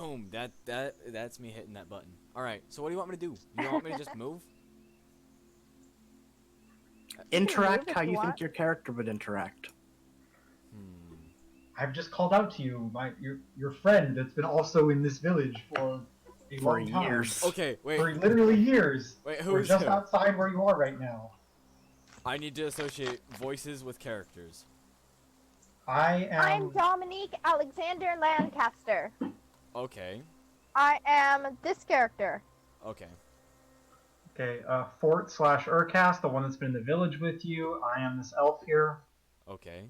Boom. That's me hitting that button. All right. So what do you want me to do? You want me to just move? Interact move if how you you want. think your character would interact. I've just called out to you, your friend that's been also in this village for a For long time. years. Okay. Wait. For literally years. Wait. We're Who's just who? outside where you are right now. I need to associate voices with characters. I I'm am. Dominique Alexander Lancaster. Okay. I am this character. Okay. Okay, Fort/Urcast, the one that's been in the village with you. I am this elf here. Okay.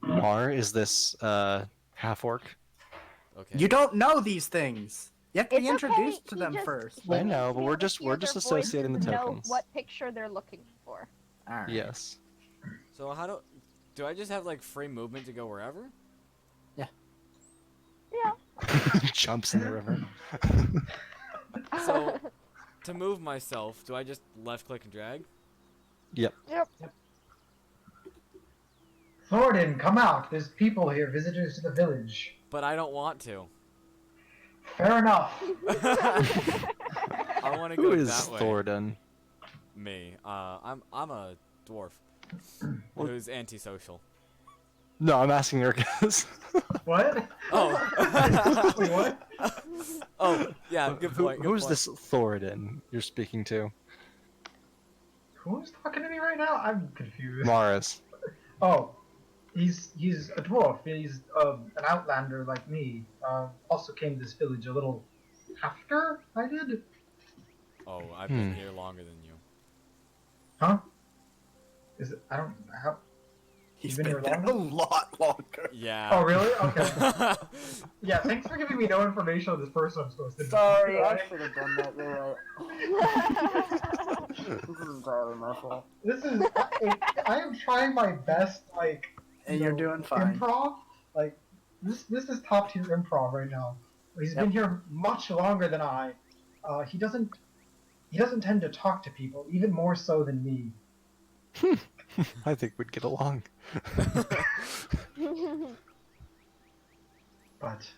Mar is this half orc? Okay. You don't know these things. You have to be It's introduced okay, to he them just- first. he I needs know, to but be we're able to just hear just their associating the voices and tokens. know what picture they're looking for. All right. Yes. So how do I just have like free movement to go wherever? Yeah. Jumps in the river. So to move myself, do I just left click and drag? Yep. Yep. Thoradin, come out. There's people here, visitors to the village. But I don't want to. Fair enough. I want to Who go is that way. Thoradin? Me. I'm a dwarf who's antisocial. No, I'm asking Urkas. What? Oh. Wait, what? Oh, yeah. Good point. Good Who's point. this Thoradin you're speaking to? Who's talking to me right now? I'm confused. Maris. Oh, he's a dwarf. He's an outlander like me. Also came to this village a little after I did. Oh, I've been here longer than you. Huh? Is it? I don't. How? He's You've been been here there a long? lot longer. Yeah. Oh, really? Okay. Yeah. Thanks for giving me no information on this person I'm supposed to know. Sorry, I Right? should have done that. You're right. This is entirely my fault. This is. I am trying my best. Like. And you you're know, doing fine. Improv. Like this is top tier improv right now. He's been here much longer than I. He doesn't tend to talk to people, even more so than me. I think we'd get along. But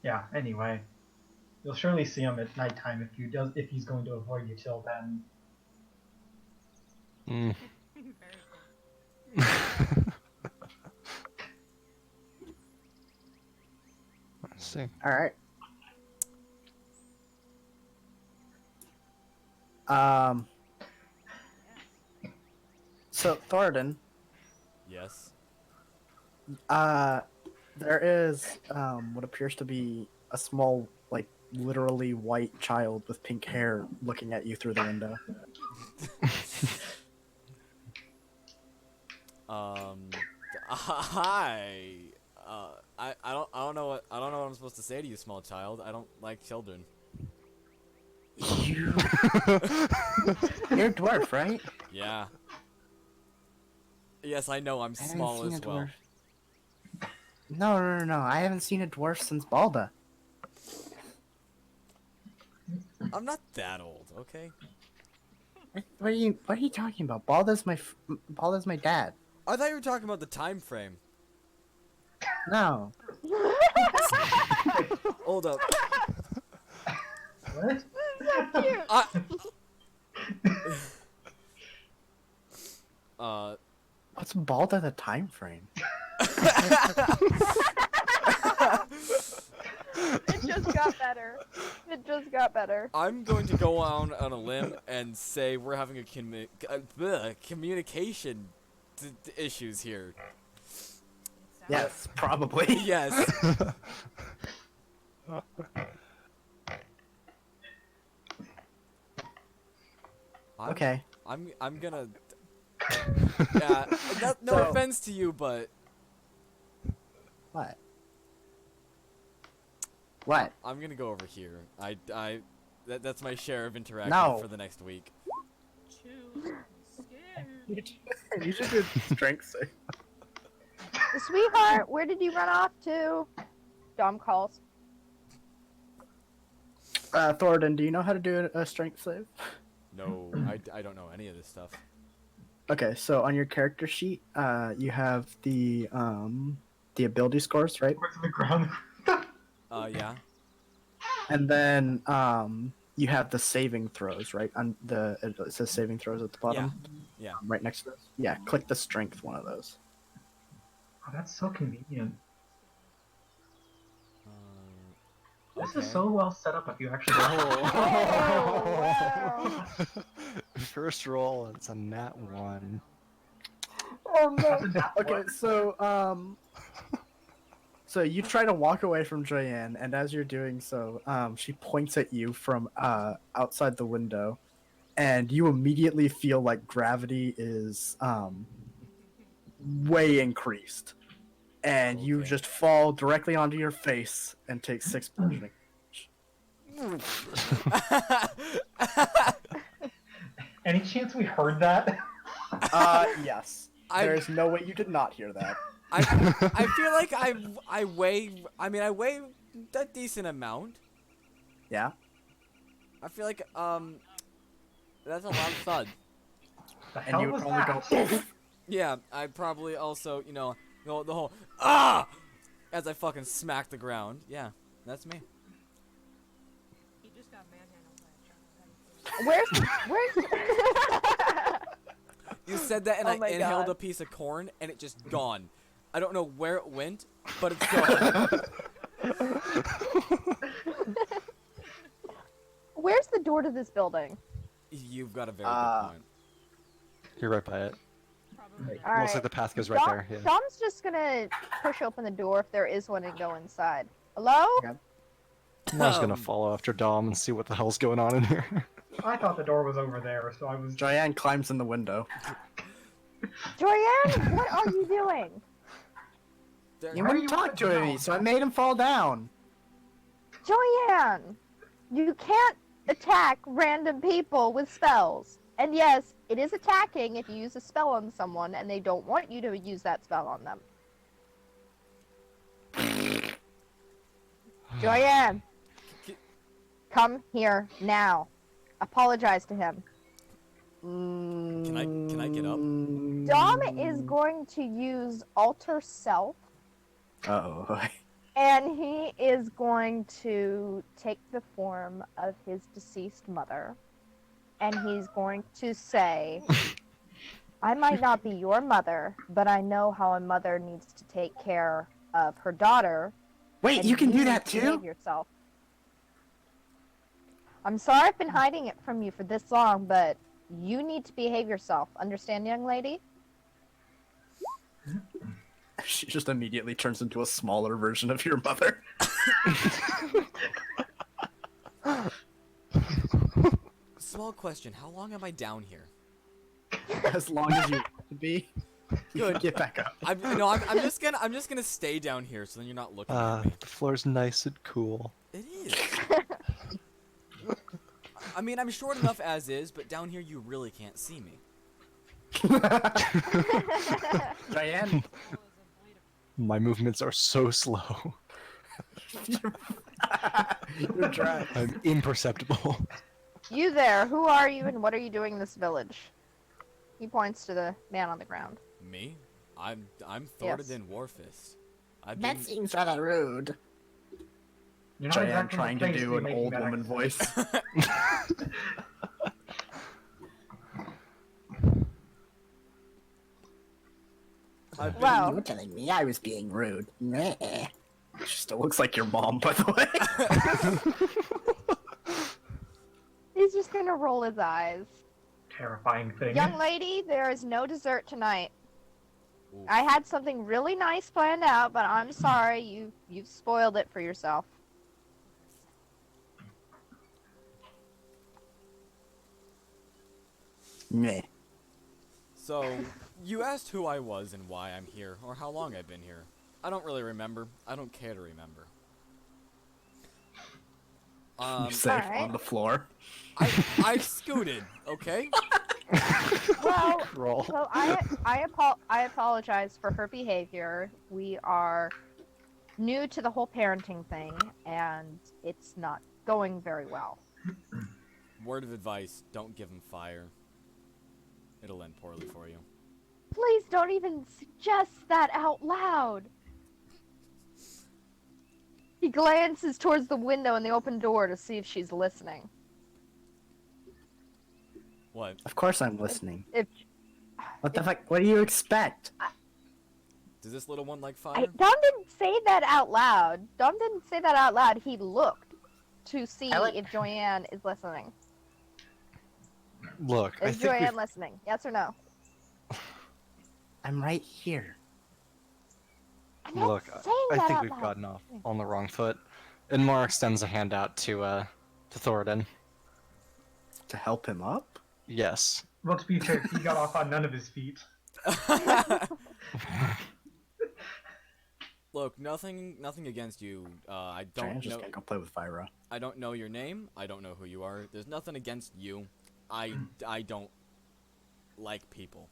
yeah, anyway, you'll surely see him at nighttime if he's going to avoid you till then. Mm. Let's see. All right. So Thoradin, Yes. there is what appears to be a small, like literally white child with pink hair looking at you through the window. Hi. I don't know what I'm supposed to say to you, small child. I don't like children. You're a dwarf, right? Yeah. Yes, I know. I'm I haven't small seen as a well. dwarf. No. I haven't seen a dwarf since Balda. I'm not that old, okay? What are you talking about? Balda's my dad. I thought you were talking about the time frame. No. Hold up. What? So cute. What's Balda the time frame? It just got better. It just got better. I'm going to go on a limb and say we're having a communication issues here. Yes, probably. Yes. Okay. I'm gonna. Yeah. No So- offense to you, but What? What? I'm gonna go over here. That's my share of interaction No. for the next week. You should do strength save. Sweetheart, where did you run off to? Dom calls. Thoradin, do you know how to do a strength save? No, I don't know any of this stuff. Okay, so on your character sheet, you have the ability scores, right? What's on the ground? Yeah. And then you have the saving throws, right? On it says saving throws at the bottom. Yeah. Right next to this. Yeah, click the strength one of those. Oh, that's so convenient. This Okay. is so well set up if you actually. wow. First roll, it's a nat 1. Oh no. That's a nat Okay, one. so you try to walk away from Joyanne, and as you're doing so, she points at you from outside the window, and you immediately feel like gravity is way increased, and you Okay. just fall directly onto your face and take 6 bludgeoning. Any chance we heard that? Yes. I- There's no way you did not hear that. I feel like I weigh a decent amount. Yeah. I feel like that's a lot of thud. The And hell you was would only that? go. Yeah, I probably also the whole as I fucking smack the ground. Yeah, that's me. He just got manhandled by a child. Where's You said that and Oh I my inhaled God. a piece of corn and it just gone. I don't know where it went, but it's gone. Where's the door to this building? You've got a very Uh, good point. You're right by it. Probably. All Looks like right. the path goes right Dom, there. Yeah. Dom's just gonna push open the door if there is one and go inside. Hello? I'm just gonna Um, follow after Dom and see what the hell's going on in here. I thought the door was over there, so I was. Joyanne climbs in the window. Joyanne, what are you doing? There- You Why wouldn't do you talk want to to me, know? so I made him fall down. Joyanne, you can't attack random people with spells. And yes, it is attacking if you use a spell on someone and they don't want you to use that spell on them. Joyanne, come here now. Apologize to him. Can I get up? Dom is going to use Alter Self, Oh. and he is going to take the form of his deceased mother, and he's going to say, I might not be your mother, but I know how a mother needs to take care of her daughter. Wait, and you can do need that to behave too? yourself. I'm sorry I've been hiding it from you for this long, but you need to behave yourself. Understand, young lady? She just immediately turns into a smaller version of your mother. Small question: how long am I down here? As long as you want to be. Good. Get back up. I'm just gonna stay down here so then you're not looking at me. The floor's nice and cool. It is. I mean, I'm short enough as is, but down here you really can't see me. Diane, My movements are so slow. you're dry. I'm imperceptible. You there, who are you and what are you doing in this village? He points to the man on the ground. Me? I'm Yes. Thoradin Warfist. I've That been seems rather rude. You're not Diane exactly trying the to face do be an making old that woman accent. voice. I've been Wow. You're telling me I was being rude. Meh. She still looks like your mom, by the way. He's just gonna roll his eyes. Terrifying thing. Young lady, there is no dessert tonight. Ooh. I had something really nice planned out, but I'm sorry, you've spoiled it for yourself. Meh. So, you asked who I was and why I'm here, or how long I've been here. I don't really remember. I don't care to remember. You safe Alright. on the floor. I scooted, okay? Well, Roll. so I apologize for her behavior. We are new to the whole parenting thing, and it's not going very well. Word of advice, don't give him fire. It'll end poorly for you. Please don't even suggest that out loud. He glances towards the window and the open door to see if she's listening. What? Of course I'm listening. If What the fuck? What do you expect? Does this little one like fire? Dom didn't say that out loud. Dom didn't say that out loud. He looked to see if Joanne is listening. Look, I Is think Joanne listening? Yes or no? I'm right here. I'm not look, saying I that think out we've loud. gotten off on the wrong foot. And Mar extends a hand out to Thoradin. To help him up? Yes. Well, to be fair, he got off on none of his feet. Look, nothing against you. I Sorry, I don't just know. can't go play with Fyra. I don't know your name. I don't know who you are. There's nothing against you. I don't like people.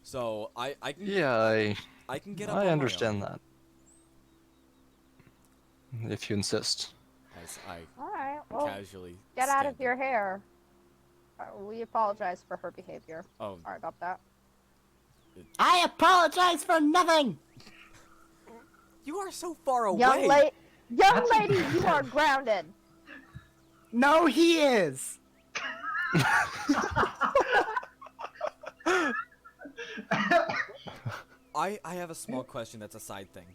So I can Yeah, I can get up. I on my understand own, that. If you insist. as I Alright, well, casually get out stand of your up. hair. We apologize for her behavior. Oh, Sorry about that. I apologize for nothing! you are so far away. Young That's- lady, you are grounded. No, he is! I have a small question that's a side thing.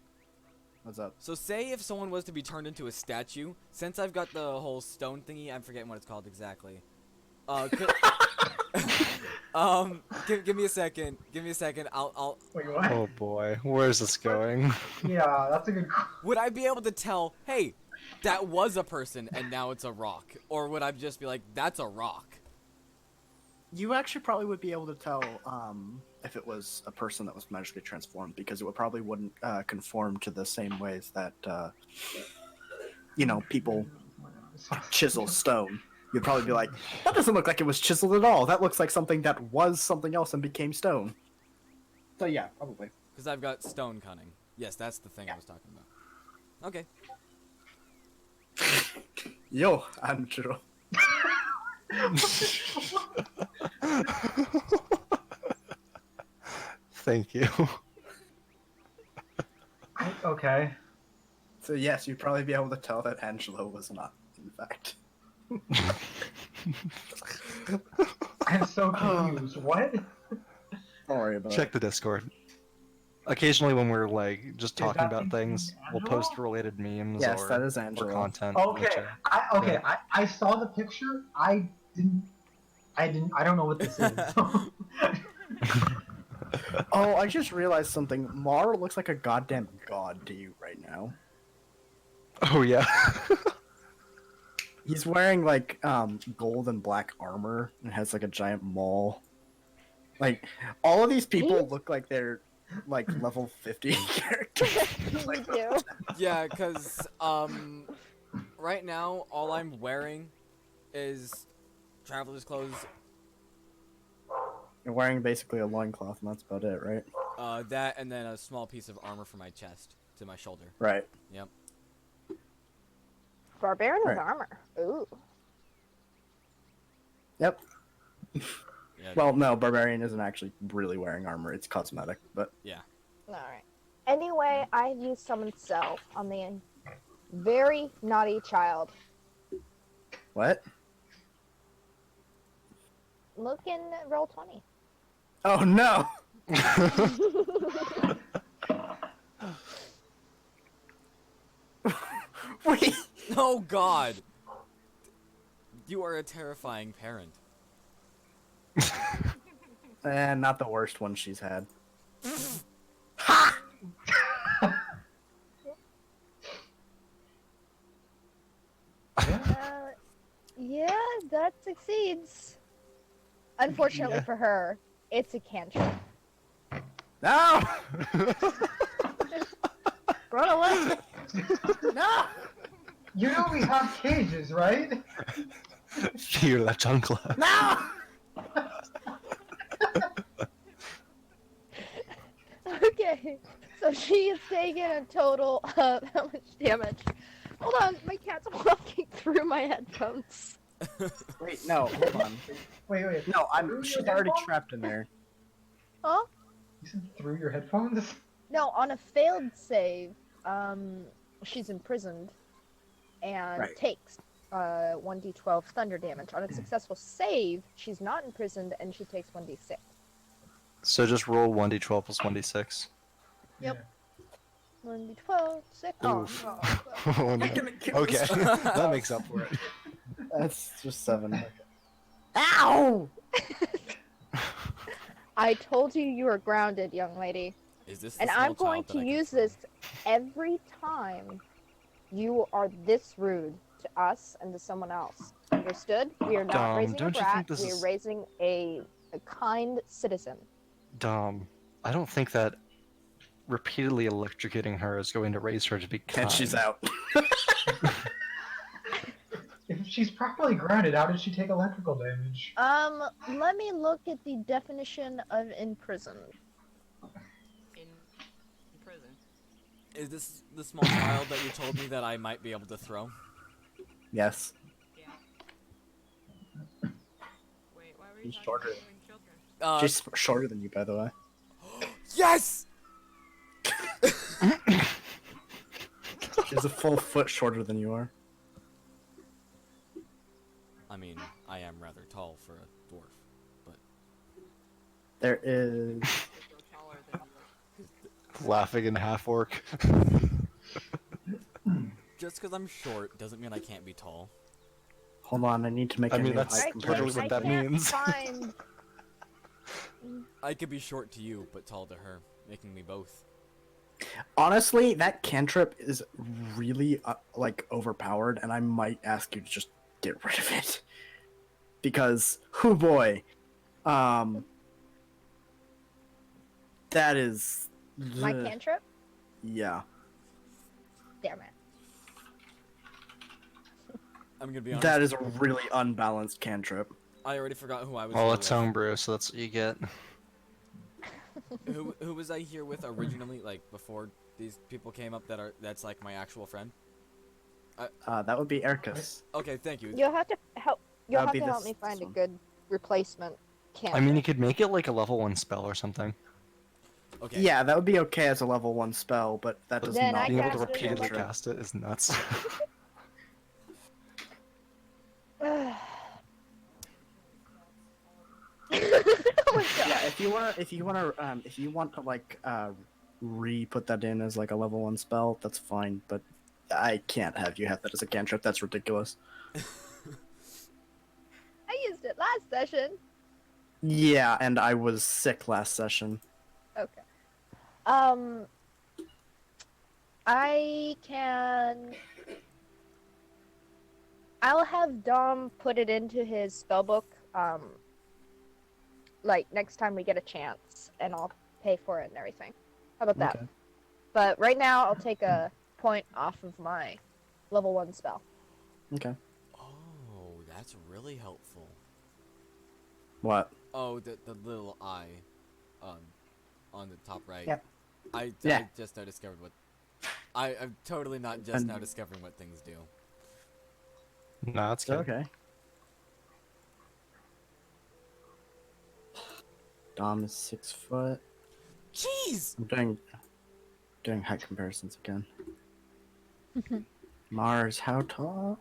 What's up? So say if someone was to be turned into a statue, since I've got the whole stone thingy, I'm forgetting what it's called exactly. Give me a second. Give me a second. I'll. Wait, what? Oh boy, where's this going? Yeah, that's a good. Would I be able to tell, hey, that was a person and now it's a rock? Or would I just be like, that's a rock? You actually probably would be able to tell if it was a person that was magically transformed, because it would probably wouldn't conform to the same ways that people chisel stone. You'd probably be like, that doesn't look like it was chiseled at all. That looks like something that was something else and became stone. So yeah, probably. Because I've got stone cunning. Yes, that's the thing I was talking about. Okay. Yo, Andrew. Thank you. Okay. So yes, you'd probably be able to tell that Angelo was not, in fact. I'm so confused. What? Don't worry about Check the Discord. Occasionally when we're like just Is talking that about the things, we'll Angelo? post related memes Yes, or, that is or Angelo. content. in the Okay. chat. I saw the picture. I don't know what this is. Oh, I just realized something. Mar looks like a goddamn god to you right now. Oh yeah. He's wearing like gold and black armor and has like a giant maul. Like all of these people look like they're like level 50 characters. We do. Yeah, because, right now, all I'm wearing is traveler's clothes, You're wearing basically a loincloth and that's about it, right? that, and then a small piece of armor from my chest to my shoulder. Right. Yep. Barbarian with Right. armor. Ooh. Yep. Yeah. Well, no, Barbarian isn't actually really wearing armor. It's cosmetic, but Yeah. Alright. Anyway, I used summon self on the very naughty child. what? Look in roll 20. Oh no. Wait. Oh, God! You are a terrifying parent. Not the worst one she's had. Yeah, that succeeds. Unfortunately Yeah. for her, it's a cantrip. No. Run away. No. You know we have cages, right? Fear la chancla. No. Okay, so she has taken a total of how much damage? Hold on, my cat's walking through my headphones. Wait, no. Hold on. Wait. No, Through your she's already headphones? trapped in there. Huh? You said through your headphones? No, on a failed save, she's imprisoned and Right. takes 1d12 thunder damage. On a successful save, she's not imprisoned and she takes 1d6. So just roll 1d12 plus 1d6. Yep. 1d12, 6. Oh, Oof. no. Oh, no. Okay, that makes up for it. That's just 7. Ow! I told you were grounded, young lady. Is this the And small I'm going child that to I can use throw? this every time you are this rude to us and to someone else. Understood? We are not Dom, raising a don't you brat. think this We are is- raising a kind citizen. Dom, I don't think that repeatedly electrocuting her is going to raise her to be kind. And she's out. If she's properly grounded, how did she take electrical damage? Let me look at the definition of imprisoned. In prison. Is this the small child that you told me that I might be able to throw? Yes. Yeah. Wait, why were you He's talking shorter. about throwing children? She's shorter than you, by the way. Yes! She's a full foot shorter than you are. I mean, I am rather tall for a dwarf, but There is. You're taller than you. Laughing in half orc. just because I'm short doesn't mean I can't be tall. Hold on, I need to make I a mean, new that's height literally comparison. what that can't means. Find... I could be short to you, but tall to her, making me both. Honestly, that cantrip is really like overpowered, and I might ask you to just get rid of it because, oh boy, that is My cantrip? yeah. Damn it. I'm gonna be honest. That is a really unbalanced cantrip. I already forgot who I was. Well, here it's with. homebrew, so that's what you get. Who was I here with originally? Like before these people came up that's like my actual friend. That would be Ericus. Okay, thank you. You'll have to help. You'll That'd have be to help this- me find this a one. good replacement cantrip. I mean, you could make it like a level 1 spell or something. Okay. Yeah, that would be okay as a level 1 spell, but that does Then not. I Being able to cast it as a repeatedly level- cast it is nuts. Oh my god. Yeah, if you want to like re-put that in as like a level 1 spell, that's fine. But I can't have you have that as a cantrip. That's ridiculous. I used it last session. Yeah, and I was sick last session. Okay. I can. I'll have Dom put it into his spellbook. Like next time we get a chance, and I'll pay for it and everything. How about that? Okay. But right now, I'll take a point off of my level 1 spell. Okay. Oh, that's really helpful. What? Oh, the little eye, on the top right. Yep. I Yeah. just now discovered what. I'm totally not just And- now discovering what things do. Nah, it's good. Okay. Dom is 6 foot. Jeez. I'm doing height comparisons again. Mars, how tall?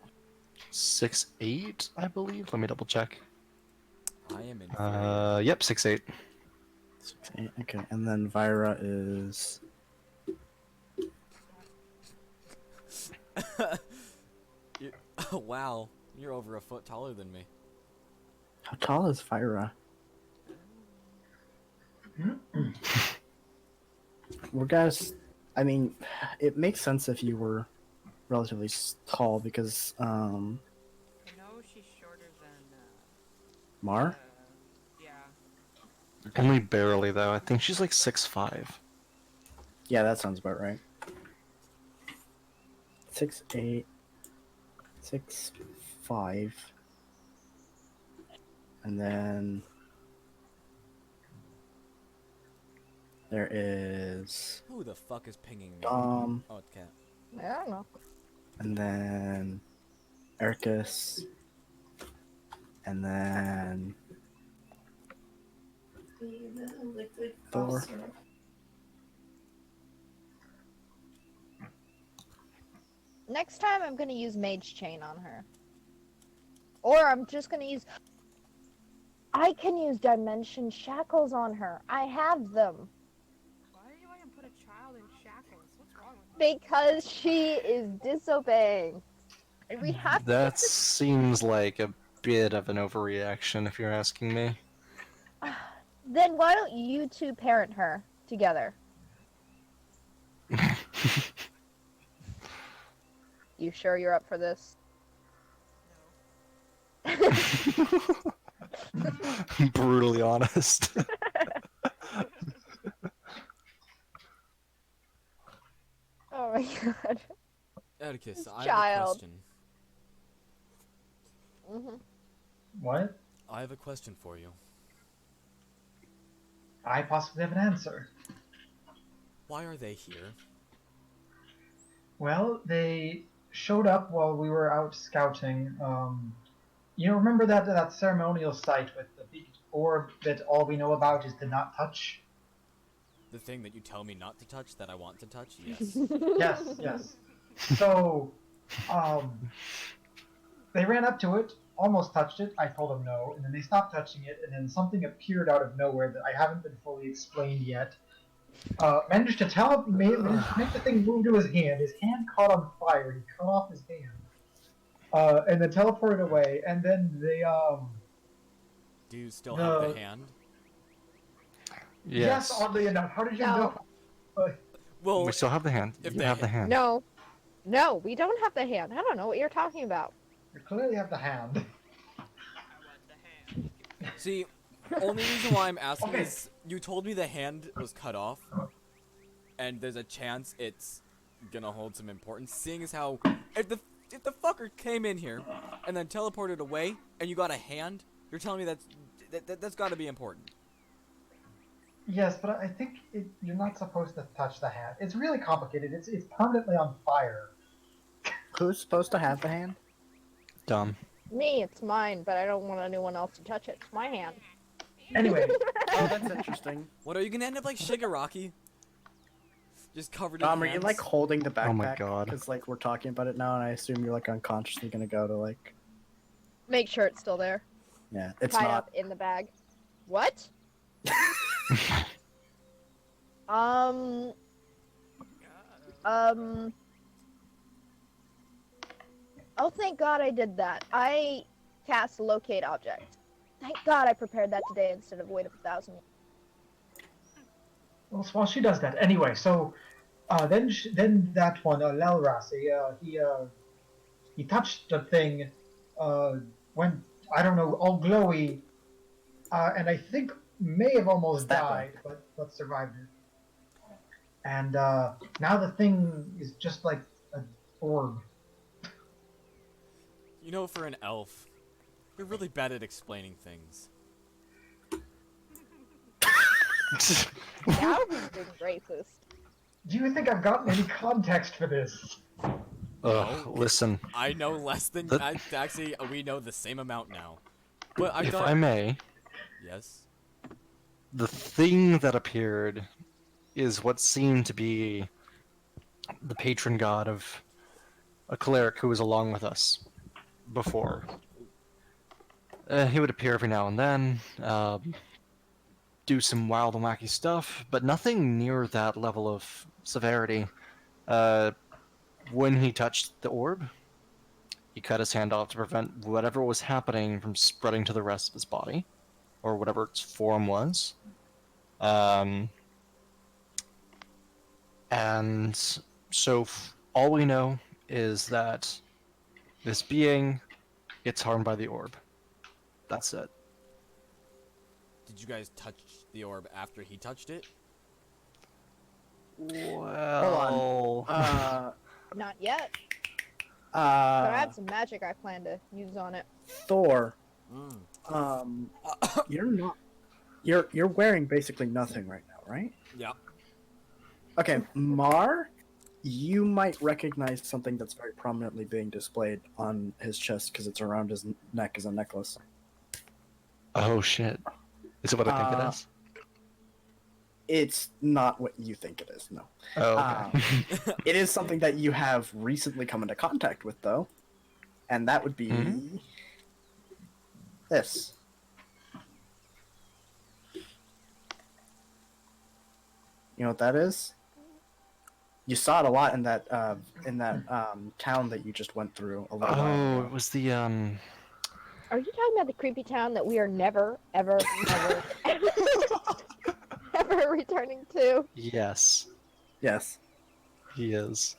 6'8", I believe. Let me double check. I am inferior. Yep, 6'8". 6'8". Okay, and then Vira is. Oh, wow, you're over a foot taller than me. How tall is Vira? Well, guys, I mean, it makes sense if you were relatively tall because I know she's shorter than. Mar. Yeah. Only barely, though. I think she's like 6'5". Yeah, that sounds about right. 6'8", 6'5", and then there is Who the fuck is pinging me? Oh, it's Cat. I don't know. and then Ericus, and then Thor. Next time I'm gonna use Mage Chain on her. Or I'm just gonna use... I can use Dimension Shackles on her. I have them. Why are you going to put a child in shackles? What's wrong with you? Because she is disobeying. And we have to That seems like a bit of an overreaction, if you're asking me. Then why don't you two parent her together? You sure you're up for this? Brutally honest. Oh my god. Atticus, This I have a child. question. Hmm. What? I have a question for you. I possibly have an answer. Why are they here? Well, they showed up while we were out scouting. You remember that ceremonial site with the big orb that all we know about is to not touch? The thing that you tell me not to touch that I want to touch? Yes. Yes, yes. So, they ran up to it, almost touched it. I told them no, and then they stopped touching it, and then something appeared out of nowhere that I haven't been fully explained yet. Managed to make the thing move to his hand. His hand caught on fire. He cut off his hand, and then teleported away. And then they Do you still have The- the hand? yes, oddly enough. How did you No. know? Well, We still have the hand. if You they have the ha- hand. No. No, we don't have the hand. I don't know what you're talking about. You clearly have the hand. I want the hand. see, only reason why I'm asking Okay. is you told me the hand was cut off, and there's a chance it's gonna hold some importance. Seeing as how if the fucker came in here and then teleported away, and you got a hand, you're telling me that's got to be important. Yes, but I think you're not supposed to touch the hand. It's really complicated. It's permanently on fire. Who's supposed to have the hand? Dumb. Me, it's mine, but I don't want anyone else to touch it. It's my hand. Anyway, Oh, that's interesting. What, are you gonna end up like Shigaraki? Just covered Dom, in are you hands? like holding the backpack? Oh my God. Because like we're talking about it now, and I assume you're like unconsciously gonna go to like. Make sure it's still there. Yeah, it's Tied not. up in the bag. What? Um. Oh, thank God I did that. I cast locate object. Thank God I prepared that today instead of wait 1,000 years. well, while she does that, anyway. So, then that one, Lelras, he touched the thing, went, I don't know, all glowy, and I think may have almost That way. died, but survived it. And now the thing is just like an orb. You know, for an elf, you're really bad at explaining things. Now he's being racist. Do you think I've gotten any context for this? Ugh, listen, I know less than That- actually. We know the same amount now. But I if thought I may, yes. the thing that appeared is what seemed to be the patron god of a cleric who was along with us before. He would appear every now and then, do some wild and wacky stuff, but nothing near that level of severity. When he touched the orb, he cut his hand off to prevent whatever was happening from spreading to the rest of his body, or whatever its form was. And so all we know is that this being gets harmed by the orb. That's it. Did you guys touch the orb after he touched it? Well, Not yet. But I Uh, have some magic I plan to use on it. Thor. Mm. You're not. You're wearing basically nothing right now, right? Yeah. Okay, Mar, you might recognize something that's very prominently being displayed on his chest because it's around his neck as a necklace. oh shit. Is it what I think it Uh, is? It's not what you think it is, no. Oh, okay. It is something that you have recently come into contact with, though. And that would be Mhm. this. You know what that is? You saw it a lot in that town that you just went through a little while Oh, ago. it was the Are you talking about the creepy town that we are never, ever, ever, ever returning to? Yes, Yes. he is.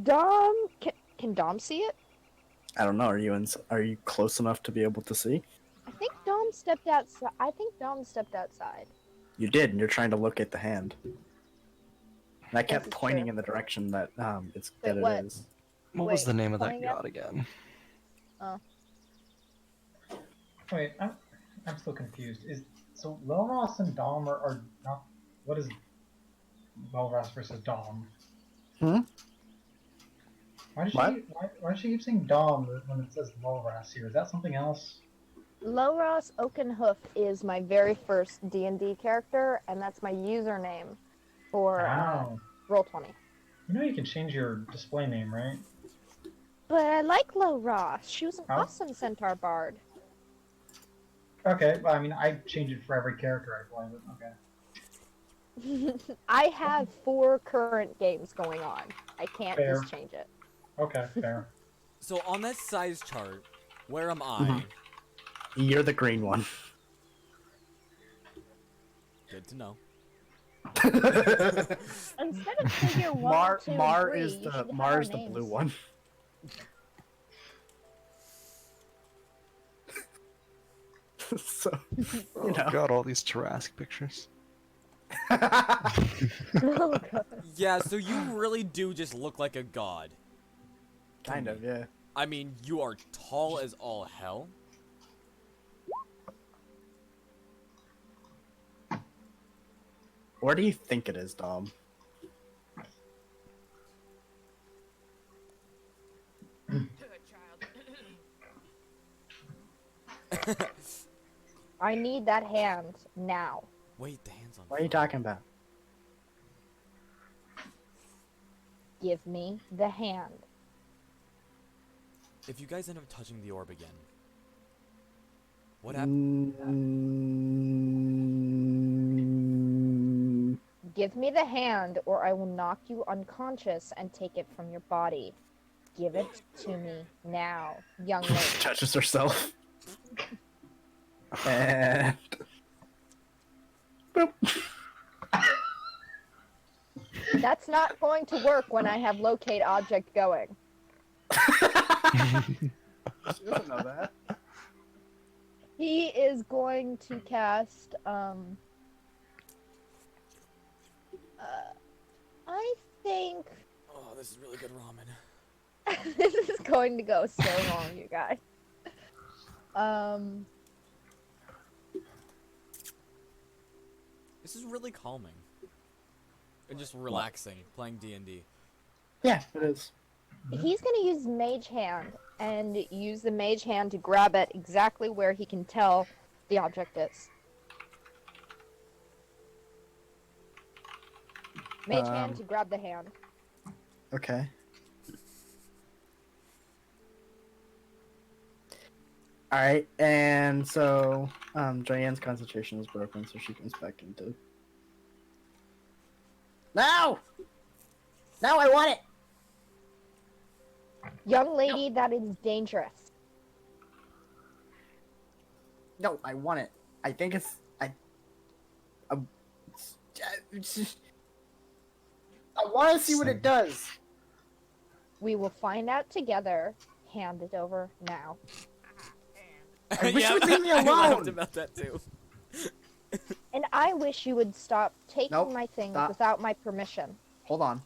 Dom, can Dom see it? I don't know. Are you close enough to be able to see? I think Dom stepped outside. I think Dom stepped outside. You did, and you're trying to look at the hand. And I kept This is pointing true. in the direction that Wait, it what? is. What was the Wait, name of that point again? god again? Wait, I'm still confused. So Lilros and Dom are not. What is Lilros versus Dom? Hmm? Why does What? why does she keep saying Dom when it says Lilros here? Is that something else? Loros Oakenhoof is my very first D&D character, and that's my username for Wow. Roll20. You know you can change your display name, right? But I like Loros. She was an Huh? awesome centaur bard. Okay, well, I mean, I change it for every character I play, but okay. I have 4 current games going on. I can't Fair. just change it. Okay, fair. So on that size chart, where am I? Mhm. You're the green one. Good to know. Instead of figure 1, Mar 2, Mar and 3, is you the should have Mar our is the blue names. one. So Oh know. god, all these Tarrasque pictures. Oh, God. Yeah, so you really do just look like a god. to kind me. of, yeah. I mean, you are tall as all hell. Where do you think it is, Dom? Child. I need that hand now. Wait, the hand's on What are you fire. talking about? Give me the hand. If you guys end up touching the orb again, what happens? Give me the hand, or I will knock you unconscious and take it from your body. Give it to me now, young lady. Touches herself. And boop. That's not going to work when I have locate object going. She doesn't know that. He is going to cast, I think Oh, this is really good ramen. this is going to go so wrong, you guys. This is really calming. And just relaxing, playing D&D. Yeah, it is. He's gonna use Mage Hand and use the Mage Hand to grab it exactly where he can tell the object is. Mage Hand to grab the hand. Okay. Alright, and so Diane's concentration is broken, so she comes back into. No! No, I want it! Young lady, that is dangerous. No, I want it. I think it's I want to see what it does. We will find out together. Hand it over now. I wish you would leave me I laughed alone. about that too. And I wish you would stop taking Nope, my things stop. without my permission. Hold on.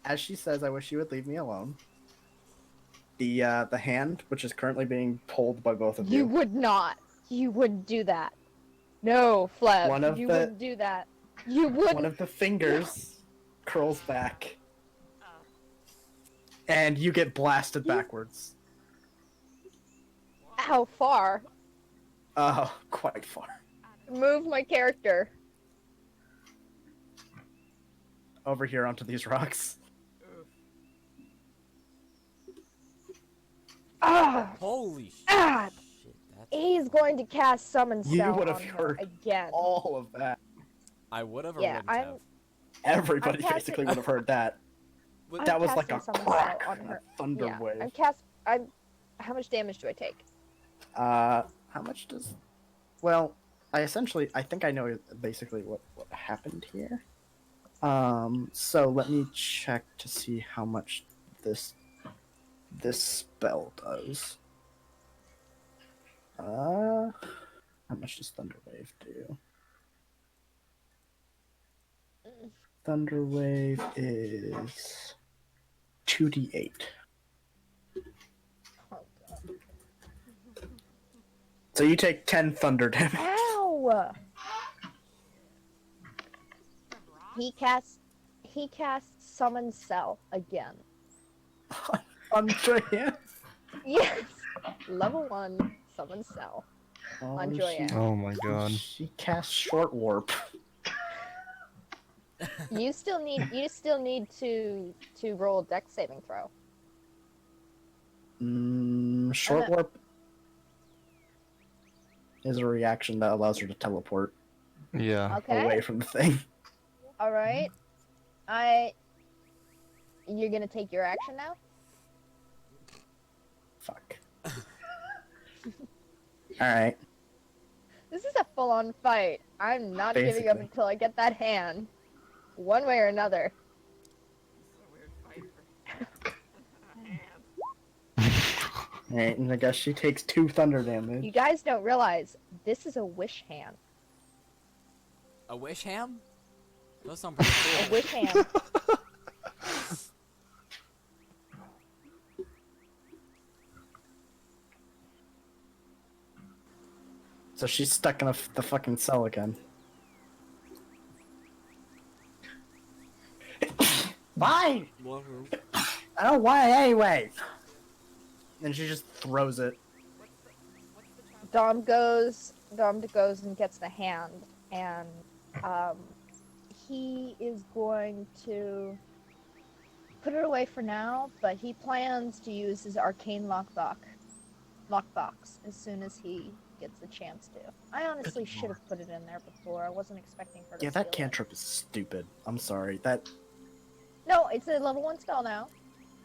As she says, I wish you would leave me alone. The hand, which is currently being pulled by both of You you. would not. You wouldn't do that. No, Fleb. One of you the- wouldn't do that. You wouldn't. One of the fingers curls back, and you get blasted backwards. How far? Oh, quite far. Move my character. over here onto these rocks. Oof. Ah! Holy Ah! shit! That's He's going to cast Summon You Cell would on have her heard again. all of that. I would have or Yeah, wouldn't I'm- have. Everybody casting- basically would have heard that. But I'm That was like a casting Summon crack Cell on and her. a thunder Yeah, wave. How much damage do I take? How much does? Well, I think I know basically what happened here. So let me check to see how much this spell does. How much does Thunder Wave do? Thunder Wave is 2d8. Oh god. So you take 10 thunder damage. Ow! He casts Summon Cell again. On Joyanne. Yes! Level 1 Summon Cell. On Joyanne. Oh my god. She casts Short Warp. You still need to roll a dex saving throw. Short Okay. Warp is a reaction that allows her to teleport Yeah. Okay. away from the thing. Alright. You're gonna take your action now? Fuck. Alright. This is a full-on fight. I'm not giving up Basically. until I get that hand. One way or another. This is a weird fight for a hand. Alright, and I guess she takes 2 thunder You damage. guys don't realize this is a wish hand. a wish ham? Those sound pretty A cool. wish hand. So she's stuck in the fucking cell again. Fine! I don't want it anyway! And she just throws it. Dom goes and gets the hand, and he is going to put it away for now, but he plans to use his arcane lockbox as soon as he gets the chance to. I honestly Good should have put it in there before. I wasn't expecting her to Yeah, that steal it. cantrip is stupid. I'm sorry. That. No, it's a level 1 spell now.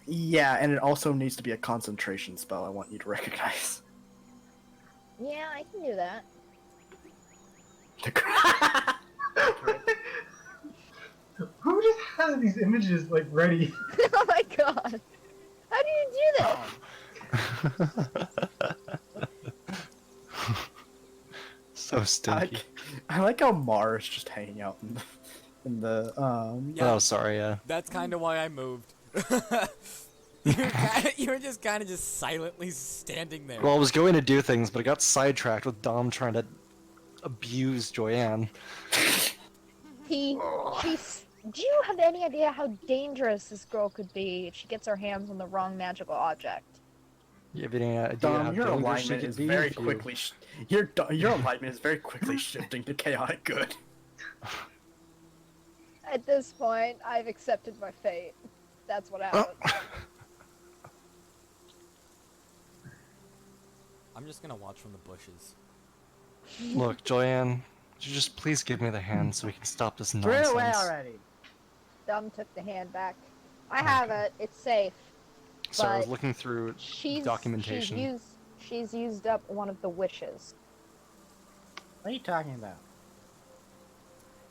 Yeah, and it also needs to be a concentration spell I want you to recognize. Yeah, I can do that. Who just has these images like ready? Oh my god! How do you do that? So stinky. I like how Mar is just hanging out in the Yeah. Oh, sorry, yeah. That's kind of why I moved. you were just kind of just silently standing there. Well, I was going to do things, but I got sidetracked with Dom trying to abuse Joyanne. Do you have any idea how dangerous this girl could be if she gets her hands on the wrong magical object? You have any idea Dom, how your dangerous she alignment could is be very if you- quickly. Your alignment is very quickly shifting to chaotic good. At this point, I've accepted my fate. That's what happens. I'm just gonna watch from the bushes. Look, Joyanne, would you just please give me the hand so we can stop this Throw it away nonsense? already. Dom took the hand back. I have it. It's safe. So I was But looking through documentation. She's used up one of the wishes. What are you talking about?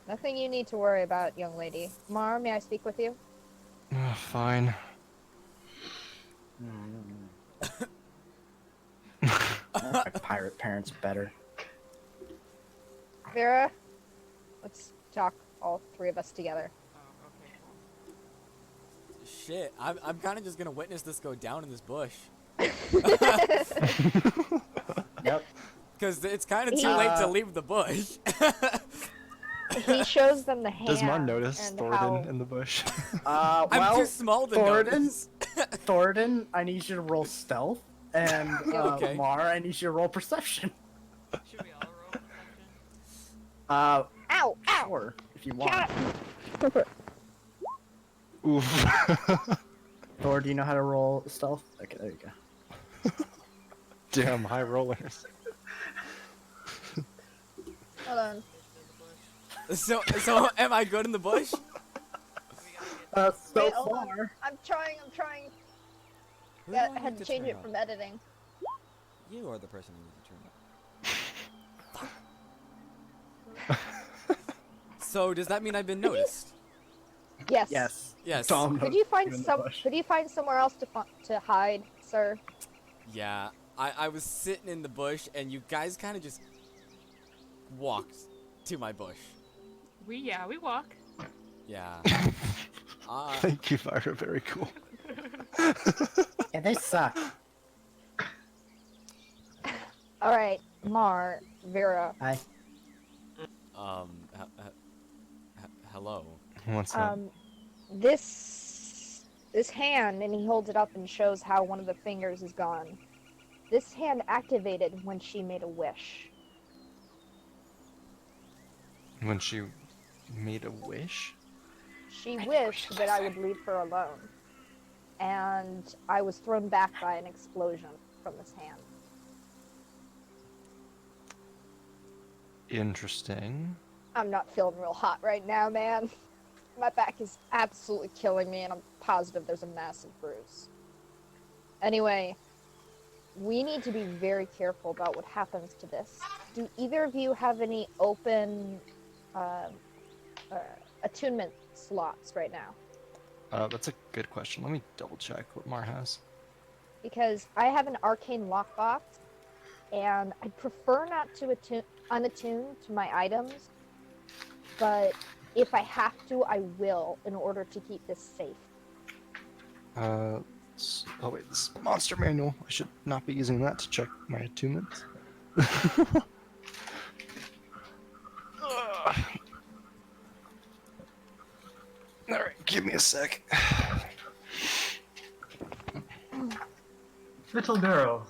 Nothing you need to worry about, young lady. Mar, may I speak with you? Fine. My pirate parents better. Vera, let's talk, all 3 of us together. Oh, okay, cool. Shit, I'm kind of just gonna witness this go down in this bush. Yep. Because it's kind of too late to leave the bush. He shows them the hand. Does Mar notice and Thoradin how... in the bush? I'm Well, too small to Thoradin? notice. Thoradin, I need you to roll stealth, and Okay. Mar, I need you to roll perception. Should we all roll perception? Ow! Ow! Sure, if you want. Cat! Oof. Thor, do you know how to roll stealth? Okay, there you go. Damn, high rollers. Hold on. So am I good in the bush? So Wait, hold on. far. I'm trying. Who Yeah, do I had need to change turn it up? from editing. You are the person who needs to turn up. So does that mean I've been noticed? Yes. Yes. Yes. Tom Could knows you find in the some? bush. Could you find somewhere else to hide, sir? Yeah. I was sitting in the bush and you guys kind of just walked to my bush. We walk. Yeah. Thank you, Fyra. Very cool. Yeah, they suck. All right, Mar, Vera. Hi. Hello. What's up? This hand, and he holds it up and shows how one of the fingers is gone. This hand activated when she made a wish. When she made a wish? She wished that I would leave her alone, and I was thrown back by an explosion from this hand. Interesting. I'm not feeling real hot right now, man. My back is absolutely killing me, and I'm positive there's a massive bruise. Anyway, we need to be very careful about what happens to this. Do either of you have any open attunement slots right now? That's a good question. Let me double check what Mar has. Because I have an arcane lockbox, and I'd prefer not to unattune to my items, but if I have to, I will in order to keep this safe. Oh wait, this monster manual. I should not be using that to check my attunements. Alright, give me a sec. Little girl,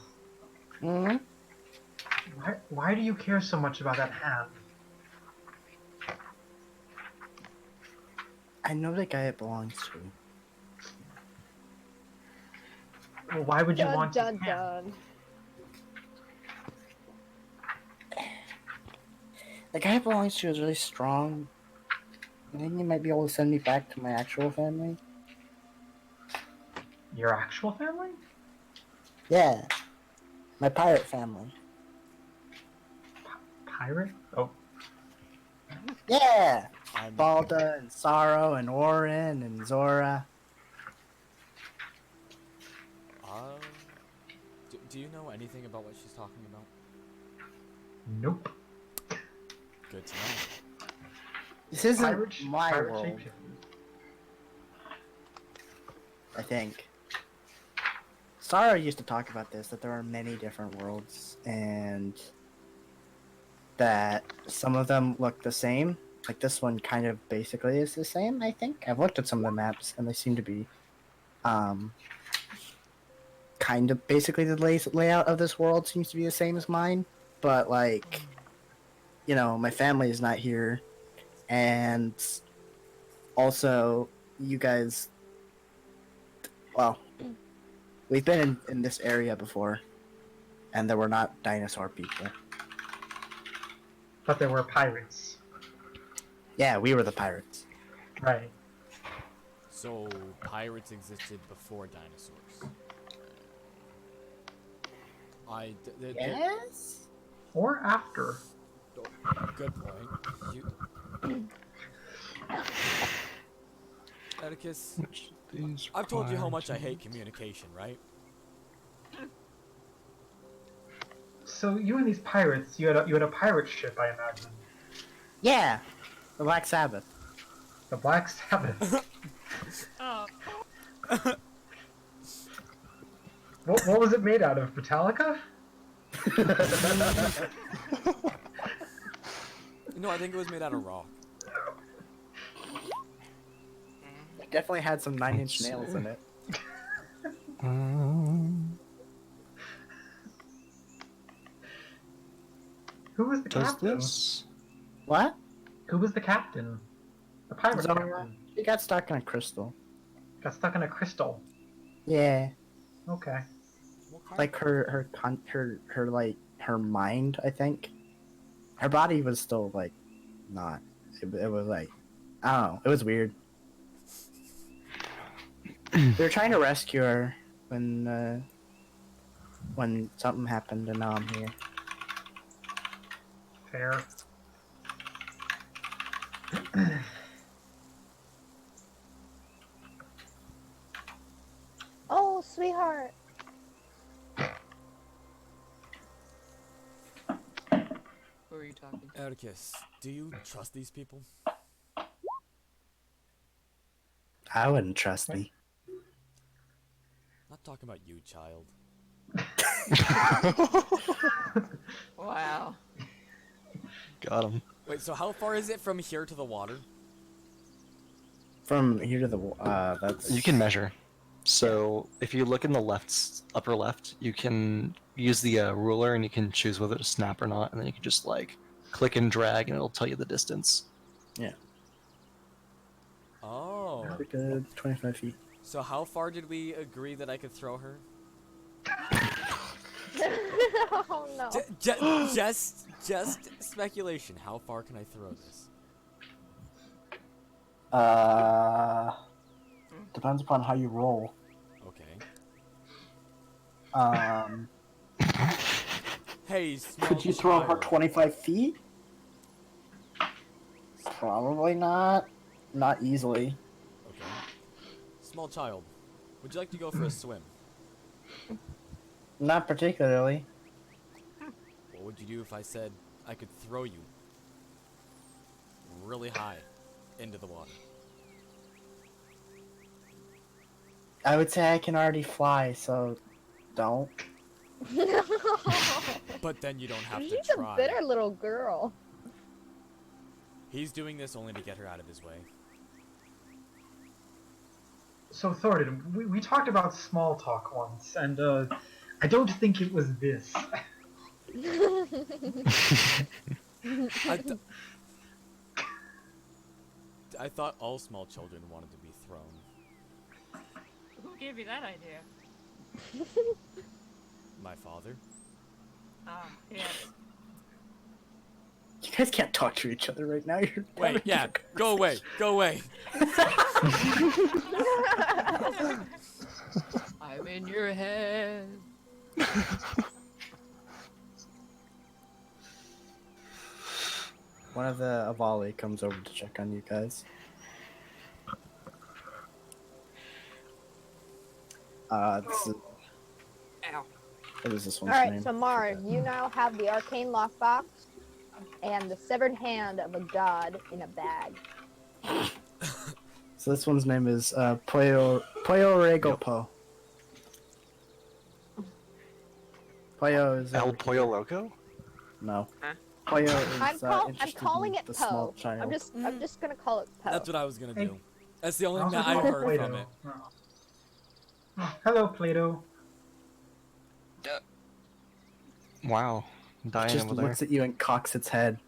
Hmm. why do you care so much about that hand? I know the guy it belongs to. Well, why would you Dun want dun his hand? dun. The guy it belongs to is really strong. I think he might be able to send me back to my actual family. Your actual family? Yeah. My pirate family. Pirate? Oh, Yeah! I'm Balda and Sorrow and Orin and Zora. do you know anything about what she's talking about? nope. Good to know. This isn't Pirate, my pirate world, shapeshifter. I think. Sarah used to talk about this, that there are many different worlds, and that some of them look the same. Like this one kind of basically is the same, I think. I've looked at some of the maps, and they seem to be kind of basically the layout of this world seems to be the same as mine. But, like, you know, my family is not here, and also, you guys, well, we've been in this area before, and there were not dinosaur people. But there were pirates. Yeah, we were the pirates. Right. So pirates existed before dinosaurs. Yes? Or after. Good point. Atticus, Which these I've told you how require much I to- hate communication, right? So you and these pirates, you had a pirate ship, I imagine. Yeah, the Black Sabbath. The Black Sabbath. Oh, What was it made out of? Metallica? No, I think it was made out of rock. It definitely had some 9-inch Let's nails see. in it. Who was the Does captain? this? What? Who was the captain? The pirate Zora. captain. She got stuck in a crystal. Got stuck in a crystal. Yeah, Okay. What kind like her mind. I think her body was still like not. It was like I don't know. It was weird. We were trying to rescue her when something happened, and now I'm here. Fair. Oh, sweetheart. Who are you talking to? Atticus, do you trust these people? I wouldn't trust me. Not talking about you, child. Wow. Got him. Wait, so how far is it from here to the water? From here to the that's You can measure. So if you look in the upper left, you can use the ruler and you can choose whether to snap or not, and then you can just like click and drag, and it'll tell you the distance. Oh. like a 25 feet. So how far did we agree that I could throw her? Oh no. Just speculation. How far can I throw this? Depends upon how you roll. Okay. Hey, small Could you throw her child. 25 feet? Probably not. Not easily. Okay. Small child, would you like to go for a swim? Not particularly. What would you do if I said I could throw you really high into the water? I would say I can already fly, so don't. But then you don't have to She's try. a bitter little girl. He's doing this only to get her out of his way. So Thoradin, we talked about small talk once, and I don't think it was this. I thought all small children wanted to be thrown. Who gave you that idea? My father? Ah, yes. You guys can't talk to each other right now. You're Wait, having yeah, a go away, go away. I'm in your head. One of the Avali comes over to check on you guys. This is, Ow. what is this one's Alright, name? so Mara, you now have the arcane lockbox and the severed hand of a god in a bag. So this one's name is Pollo Regopo. Pollo is El Pollo Loco? no. Huh? Pollo is I'm interested calling in it the small Poe. child. I'm just gonna call it Poe. That's what I was gonna Hey. do. That's the only I thing also that I call heard Plato. from it. Oh, hello, Plato. Wow. It Dying just over there. looks at you and cocks its head.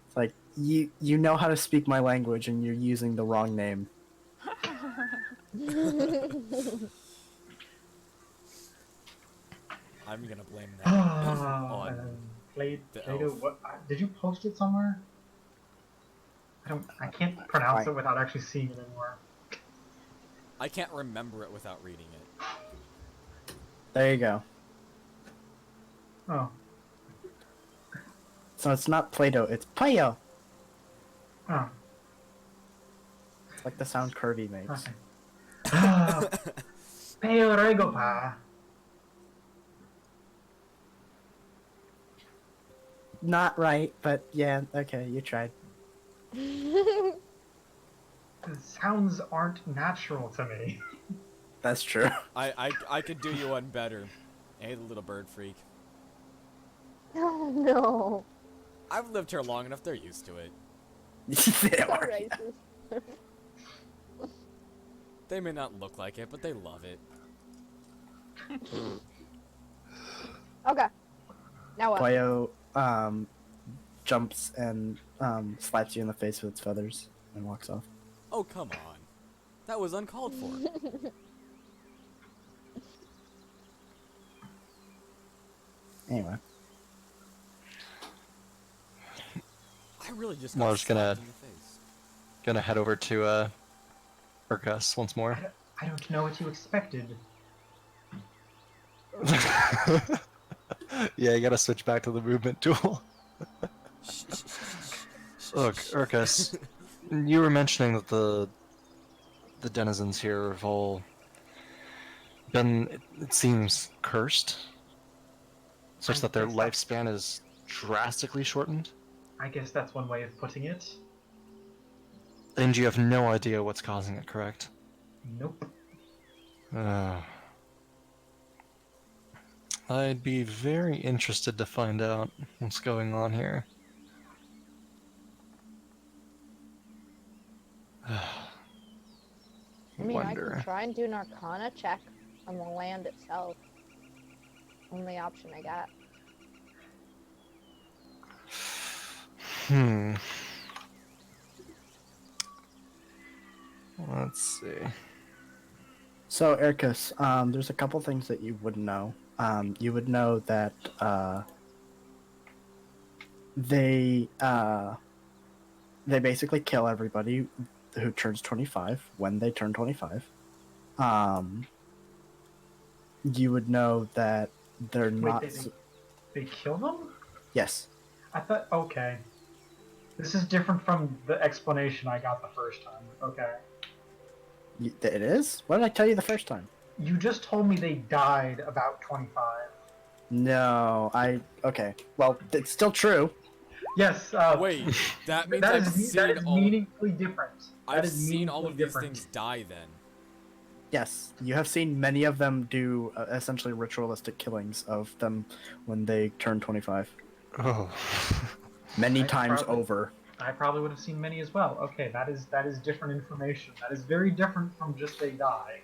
It's like you know how to speak my language and you're using the wrong name. I'm gonna blame that on the Plato. elf. What? Did you post it somewhere? I can't pronounce Fine. it without actually seeing it anywhere. I can't remember it without reading it. There you go. Oh. So it's not Play-Doh, it's Play-O. Oh. It's like the sound Kirby makes. Okay. Ah, Peo Regopa. Not right, but yeah, okay, you tried. The sounds aren't natural to me. That's true. I could do you one better. Hey, the little bird freak. Oh no. I've lived here long enough, they're used to it. They So are. racist. They may not look like it, but they love it. Okay. Now what? Play-O jumps and slaps you in the face with its feathers and walks off. Oh, come on. That was uncalled for. Anyway. I really just Well, got I was gonna- slapped in the face. Gonna head over to Urkus once more. I don't know what you expected. Yeah, you gotta switch back to the movement tool. Shh, shh, shh, shh, Look, shh, shh. Urkus, you were mentioning that the denizens here have all been, it seems, cursed, such I that their guess that- lifespan is drastically shortened, I guess that's one way of putting it. and you have no idea what's causing it, correct? Nope. I'd be very interested to find out what's going on here. I mean, I Wonder. can try and do an Arcana check on the land itself. Only option I got. Let's see. So, Ericus, there's a couple things that you would know. You would know that they basically kill everybody who turns 25 when they turn 25. You would know that they're Wait, not. they kill them? Yes. I thought, okay. This is different from the explanation I got the first time. Okay. It is? What did I tell you the first time? You just told me they died about 25. No, okay. Well, it's still true. Yes, Wait, that means that I've is, seen that is all. meaningfully different. That I've is seen all of meaningfully these different. things die. Then Yes, you have seen many of them do essentially ritualistic killings of them when they turn 25. Oh. Many I times probably- over. I probably would have seen many as well. Okay, that is different information. That is very different from just they die.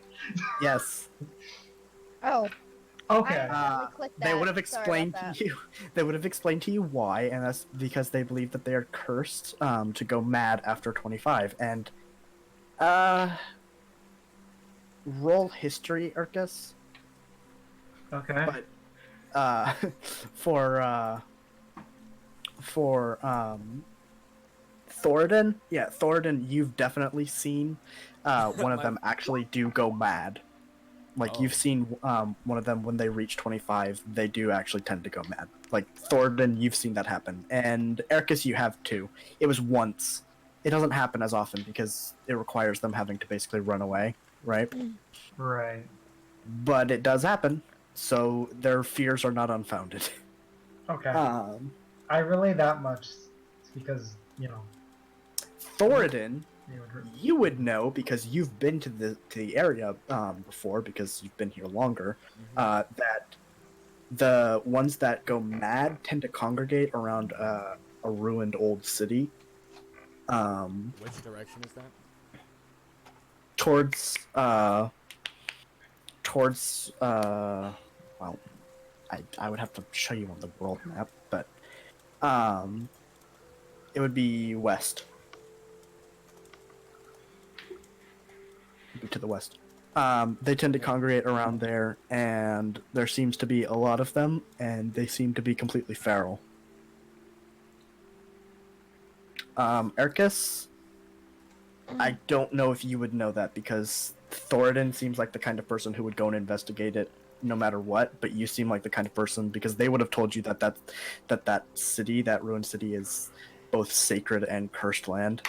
Yes. Oh, Okay. I accidentally clicked They that. would have Sorry explained about to you. They would have explained to you why, and that's because they believe that they are cursed to go mad after 25. And roll history, Urkus. Okay. But for Thoradin, yeah, Thoradin, you've definitely seen one of them actually do go mad. Like Oh. you've seen one of them when they reach 25, they do actually tend to go mad. Like Thoradin, you've seen that happen, and Ericus, you have too. It was once. It doesn't happen as often because it requires them having to basically run away, right? Right. But it does happen, so their fears are not unfounded. Okay. I relay that much because, Thoradin, they would... you would know because you've been to the area before because you've been here longer. That the ones that go mad tend to congregate around a ruined old city. which direction is that? Towards well, I would have to show you on the world map, but it would be west. It'd be to the west. They tend to congregate around there, and there seems to be a lot of them, and they seem to be completely feral. Ercus, I don't know if you would know that because Thoradin seems like the kind of person who would go and investigate it no matter what, but you seem like the kind of person because they would have told you that city, that ruined city, is both sacred and cursed land.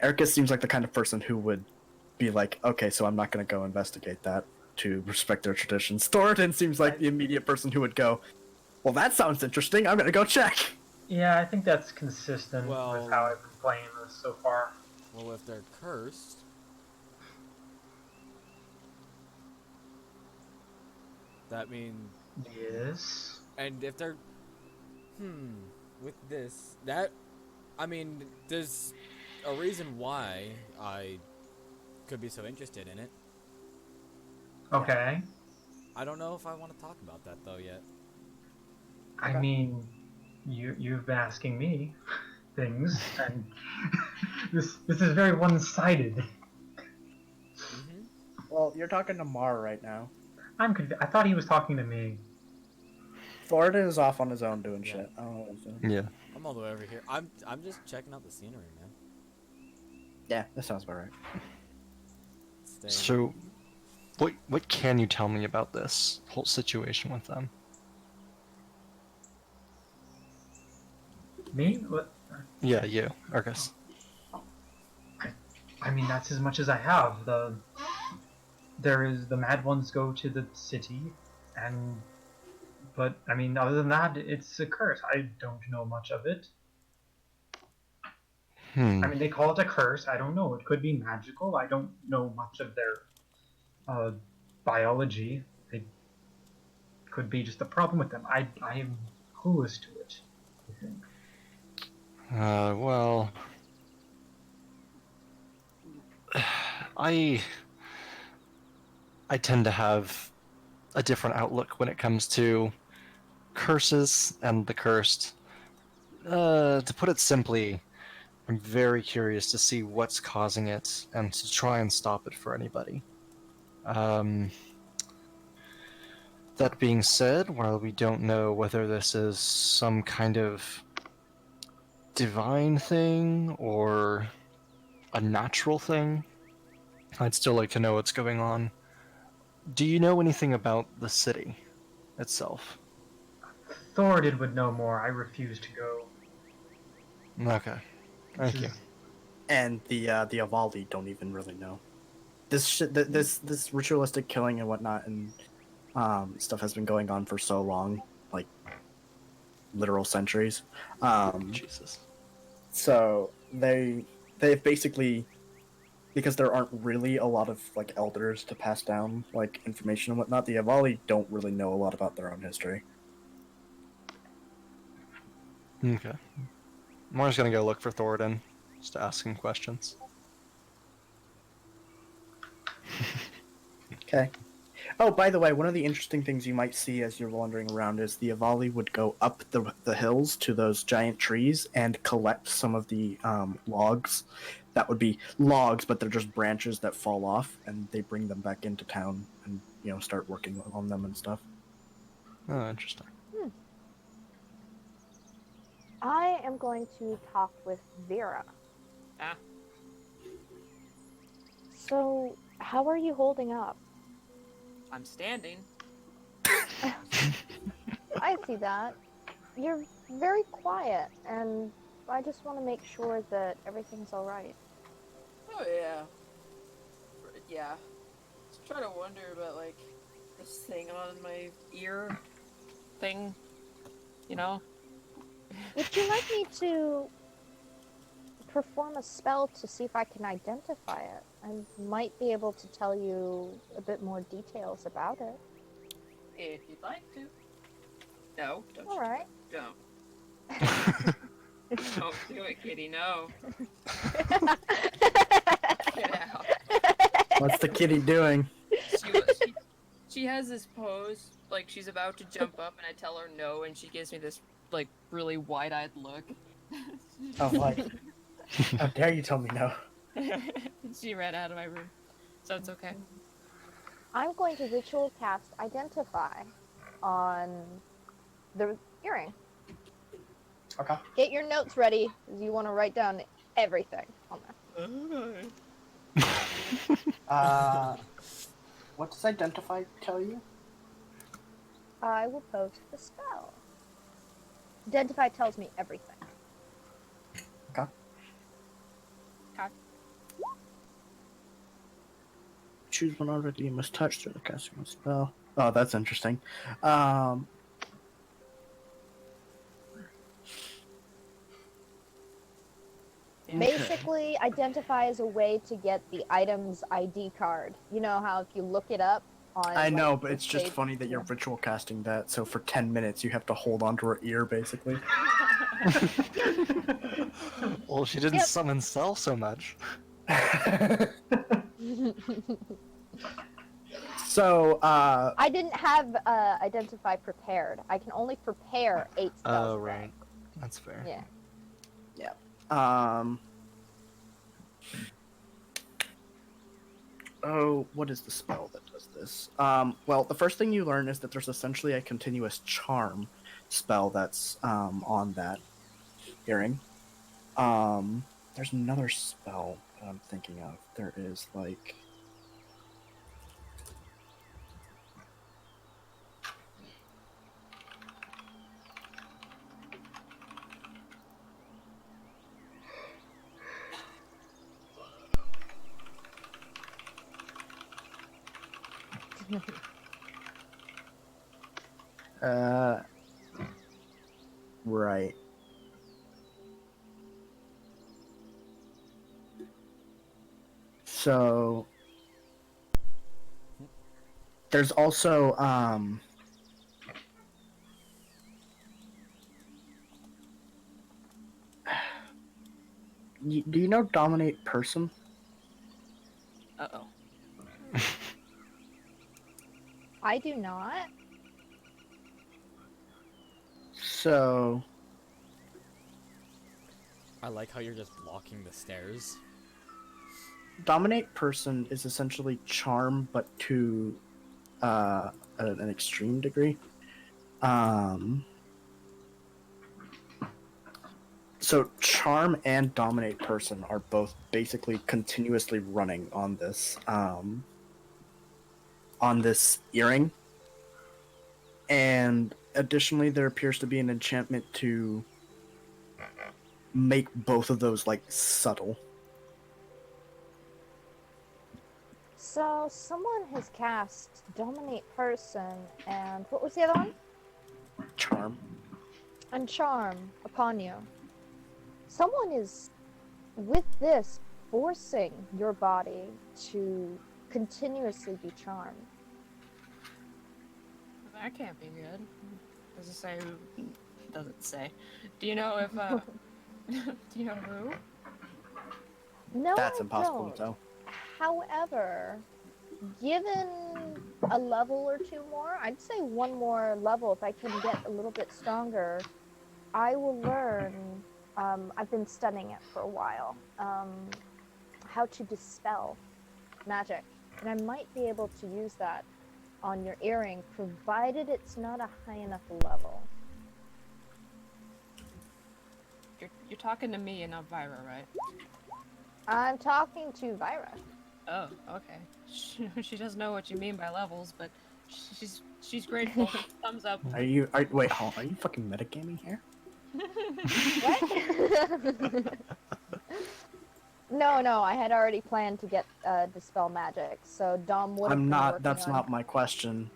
Ericus seems like the kind of person who would be like, okay, so I'm not going to go investigate that to respect their traditions. Thoradin seems like the immediate person who would go, well, that sounds interesting. I'm going to go check. Yeah, I think that's consistent Well- with how I've been playing this so far. Well, if they're cursed, that means, Yes. and if they're, with this, that, I mean, there's a reason why I could be so interested in it. Okay. I don't know if I want to talk about that though yet. I mean, you've been asking me. things, and this is very one-sided. Mm-hmm. Well, you're talking to Mar right now. I thought he was talking to me. Thoradin is off on his own doing Yeah. shit. I don't know what he's doing. Yeah. I'm all the way over here. I'm just checking out the scenery, man. Yeah, that sounds about right. Staying. So, what can you tell me about this whole situation with them? Me? What? Yeah, you, Argus. I mean, that's as much as I have. The Mad Ones go to the city, but I mean, other than that, it's a curse. I don't know much of it. I mean, they call it a curse. I don't know. It could be magical. I don't know much of their biology. It could be just a problem with them. I am clueless to it, I think. Well, I tend to have a different outlook when it comes to curses and the cursed. To put it simply, I'm very curious to see what's causing it and to try and stop it for anybody. That being said, while we don't know whether this is some kind of divine thing or a natural thing, I'd still like to know what's going on. Do you know anything about the city itself? Thoradin would know more. I refuse to go. Okay. Thank you. And the Avaldi don't even really know. This shit, this ritualistic killing and whatnot and stuff has been going on for so long, like literal centuries. Jesus. So they've basically, because there aren't really a lot of like elders to pass down like information and whatnot, the Avali don't really know a lot about their own history. Okay. I'm just gonna go look for Thoradin, just to ask him questions. Okay. Oh, by the way, one of the interesting things you might see as you're wandering around is the Avali would go up the hills to those giant trees and collect some of the logs. That would be logs, but they're just branches that fall off, and they bring them back into town and start working on them and stuff. Oh, interesting. I am going to talk with Vera. Ah. So, how are you holding up? I'm standing. I see that. You're very quiet, and I just want to make sure that everything's alright. Oh yeah. Yeah. Just try to wonder about like this thing on my ear thing. You know? Would you like me to perform a spell to see if I can identify it? I might be able to tell you a bit more details about it. If you'd like to. No, don't. Alright. Don't. Don't do it, kitty. No. Get out. What's the kitty doing? She has this pose, like she's about to jump up, and I tell her no, and she gives me this like really wide-eyed look. Oh, like, how dare you tell me no? She ran out of my room, so it's okay. I'm going to ritual cast Identify on the earring. Okay. Get your notes ready, because you want to write down everything on there. What does identify tell you? I will post the spell. Identify tells me everything. Okay. Okay. Choose one already you must touch through the casting of the spell. Oh, that's interesting. Basically, Identify is a way to get the item's ID card. You know how if you look it up on... I know, like, but the it's just stage- funny that you're ritual casting that, so for 10 minutes you have to hold onto her ear, basically. Well, she didn't Yep. summon Cell so much. So, I didn't have Identify prepared. I can only prepare 8 spells. Oh, a day. right. That's fair. Yeah. Um. Oh, what is the spell that does this? Well, the first thing you learn is that there's essentially a continuous charm spell that's on that earring. There's another spell that I'm thinking of. There is like. Uh, right. So there's also do you know dominate person? Uh-oh. I do not. So I like how you're just blocking the stairs. dominate person is essentially charm, but to an extreme degree. So charm and dominate person are both basically continuously running on this earring, and additionally there appears to be an enchantment to make both of those like subtle. So someone has cast Dominate Person and what was the other one? Charm. And Charm upon you. Someone is, with this, forcing your body to continuously be charmed. That can't be good. Does it say who? Doesn't say. Do you know if, do you know who? No, That's I impossible don't. to tell. However, given a level or two more, I'd say one more level if I can get a little bit stronger, I will learn, I've been studying it for a while, how to dispel magic. And I might be able to use that on your earring, provided it's not a high enough level. You're talking to me and not Vyra, right? I'm talking to Vyra. Oh, okay. She doesn't know what you mean by levels, but she's grateful. Thumbs up. Wait, hold on, are you fucking metagaming here? What? No, I had already planned to get dispel magic, so Dom would have I'm been not. working That's on... not my question.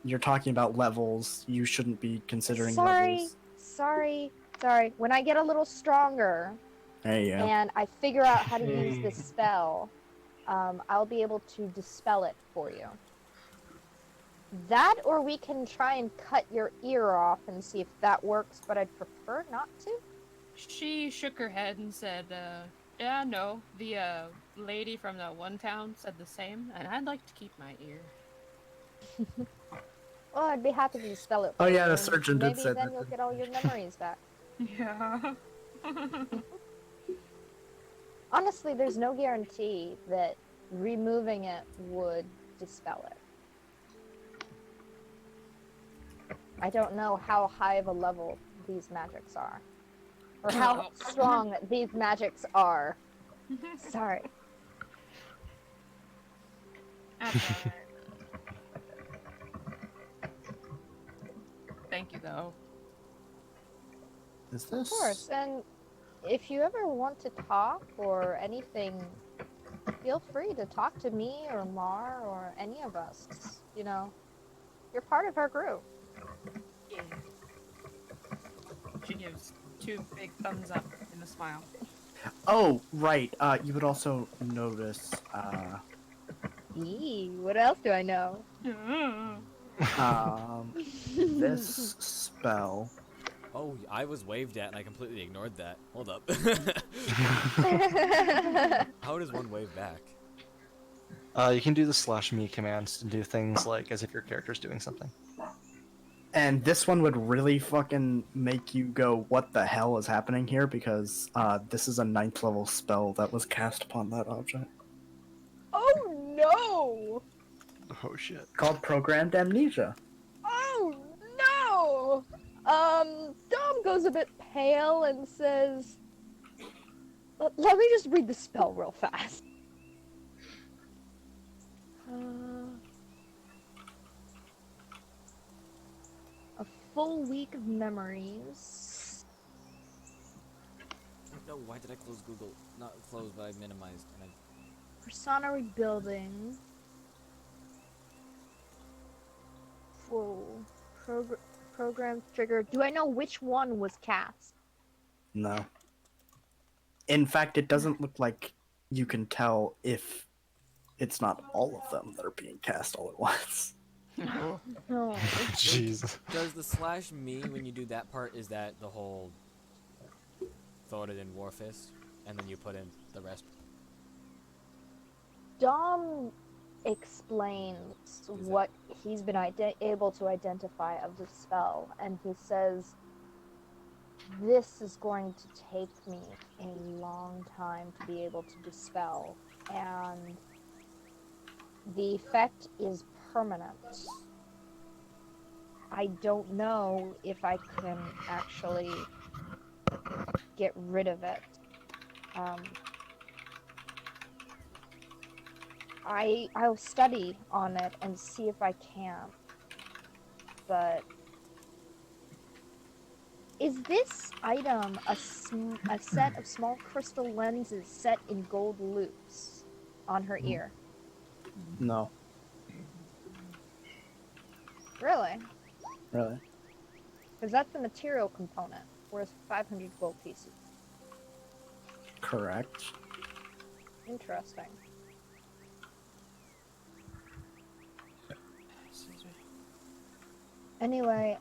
You're talking about levels. You shouldn't be considering Sorry, levels. sorry. When I get a little stronger There you go. and I figure out how to use this spell, I'll be able to dispel it for you. That, or we can try and cut your ear off and see if that works, but I'd prefer not to. She shook her head and said, yeah, no, the lady from that one town said the same, and I'd like to keep my ear. Well, I'd be happy to dispel it for Oh you. yeah, the and surgeon did maybe say then that. you'll get all your memories back. Yeah. Honestly, there's no guarantee that removing it would dispel it. I don't know how high of a level these magics are. Or how strong these magics are. Sorry. That's alright. Thank you, though. Is this? Of course, and if you ever want to talk or anything, feel free to talk to me or Mar or any of us. You know, you're part of our group. Yeah. She gives 2 big thumbs up and a smile. Oh, right. You would also notice Eee, what else do I know? this spell. Oh, I was waved at and I completely ignored that. Hold up. How does one wave back? You can do the /me commands to do things like as if your character's doing something. And this one would really fucking make you go, what the hell is happening here? Because this is a 9th level spell that was cast upon that object. Oh no! Oh shit. Called Programmed Amnesia. Oh no! Dom goes a bit pale and says, Let me just read the spell real fast. A full week of memories. No, why did I close Google? Not close, but I minimized. And Persona rebuilding. Full program trigger. Do I know which one was cast? No. In fact, it doesn't look like you can tell if it's not all of them that are being cast all at once. No. Jeez. does the slash me when you do that part? Is that the whole Thoradin Warfist, and then you put in the rest? Dom explains what he's been able to identify of the spell, and he says, this is going to take me a long time to be able to dispel, and the effect is permanent. I don't know if I can actually get rid of it. I'll study on it and see if I can. But is this item a set of small crystal lenses set in gold loops on her ear? No. Really? Really? Because that's the material component, worth 500 gold pieces. Correct. Interesting. Anyway,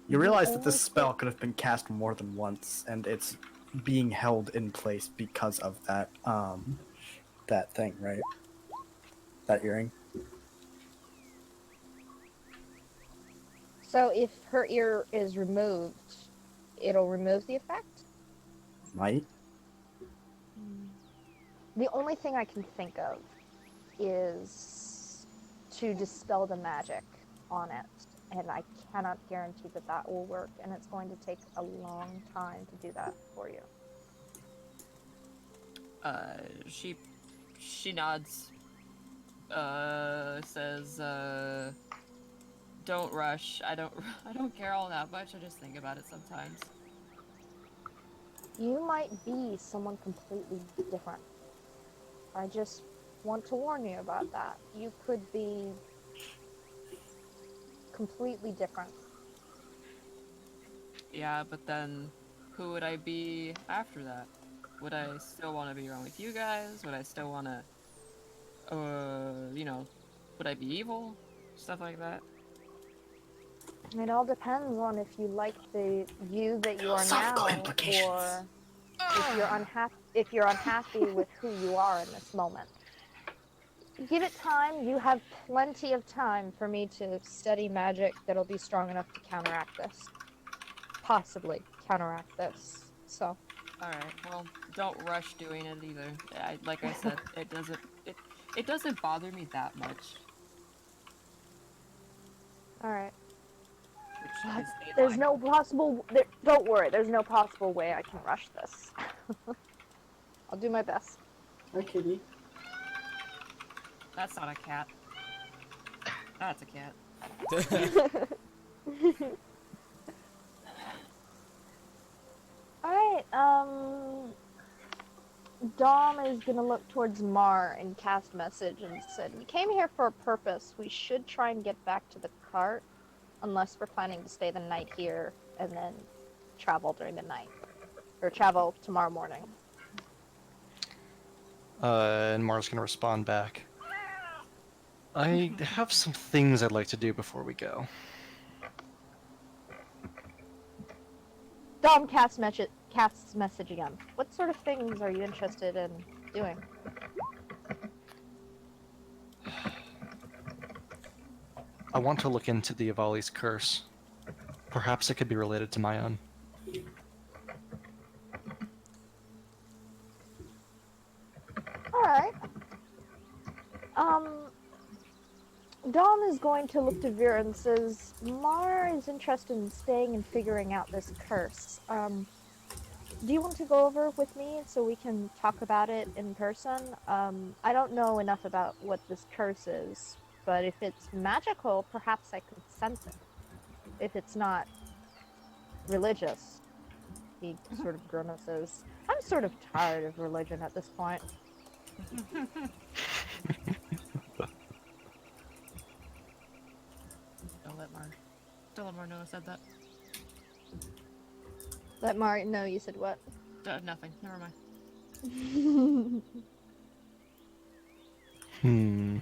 You realize that only this spell could have been cast more than once, and it's being held in place because of that, that thing, right? That earring. So if her ear is removed, it'll remove the effect? Might? The only thing I can think of is to dispel the magic on it, and I cannot guarantee that that will work, and it's going to take a long time to do that for you. She nods. Says, don't rush. I don't care all that much. I just think about it sometimes. You might be someone completely different. I just want to warn you about that. You could be completely different. Yeah, but then who would I be after that? Would I still want to be around with you guys? Would I still want to, would I be evil? Stuff like that. It all depends on if you like the you that you are Philosophical now, implications. or if you're unhappy with who you are in this moment. Give it time. You have plenty of time for me to study magic that'll be strong enough to counteract this. Possibly counteract this. So. Alright, well, don't rush doing it either. Like I said, it doesn't bother me that much. Alright. Which is a There's lie. no possible... don't worry, there's no possible way I can rush this. I'll do my best. Hi, kitty. That's not a cat. That's a cat. Alright, Dom is gonna look towards Mar and cast message and said, we came here for a purpose. We should try and get back to the cart, unless we're planning to stay the night here and then travel during the night. Or travel tomorrow morning. And Mars gonna respond back. I have some things I'd like to do before we go. Dom casts message again. What sort of things are you interested in doing? I want to look into the Avali's curse. Perhaps it could be related to my own. Alright. Dom is going to look to Vera and says, Mar is interested in staying and figuring out this curse. Do you want to go over with me so we can talk about it in person? I don't know enough about what this curse is, but if it's magical, perhaps I could sense it. If it's not religious, he sort of grimaces. I'm sort of tired of religion at this point. Don't let Mar know I said that. Let Mar know you said what? Nothing. Never mind. Hmm.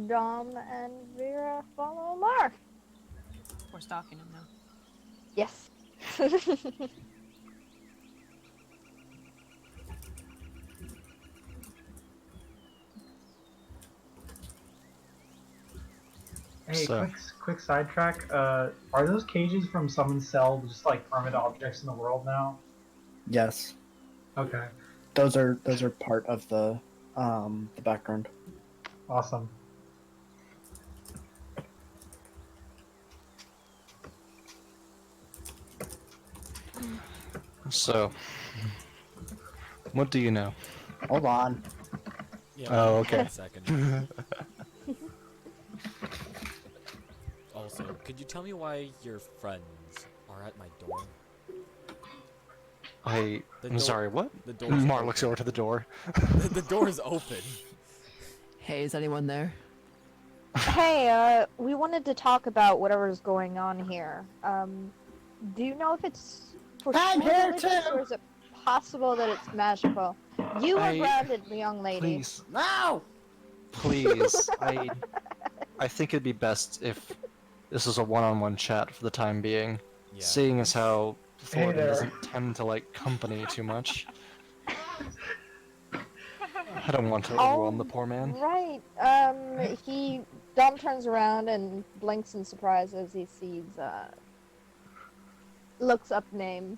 Dom and Vera follow Mar. We're stalking him now. Yes. Hey, So- quick sidetrack. Are those cages from Summoned Cell just like permanent objects in the world now? Yes, Okay, those are part of the background. awesome. So, what do you know? Hold on. Yeah, Oh, wait okay. a second. Also, could you tell me why your friends are at my door? The I'm door- sorry, what? The door's Mar open. looks over to the door. The door is open. Hey, is anyone there? Hey, we wanted to talk about whatever's going on here. Do you know if it's for I'm sure here religious, too! or is it possible that it's magical? You are I- grounded, young lady. Please, No! please. I think it'd be best if this was a one-on-one chat for the time being. Yeah. Seeing as how Hey Thoradin there. doesn't tend to like company too much. I don't want to overwhelm the poor man. Right. Dom turns around and blinks in surprise as he sees, looks up name,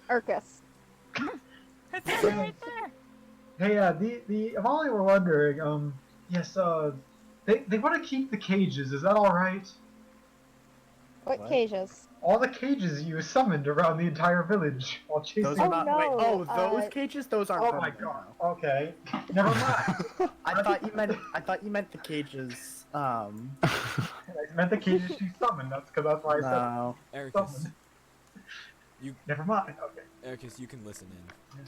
Urkus. It's right there. Hey, the Avali were wondering. Yes. They want to keep the cages. Is that all right? What What? cages? All the cages you summoned around the entire village while chasing. Those are Oh, not. no, Wait, those uh, cages? Those aren't. Oh my permanent, god. no. Okay. Never mind. I thought you meant the cages. I meant the cages she summoned. That's why I said No. Ericus, summoned. you, Never mind. Okay. Ericus, you can listen in.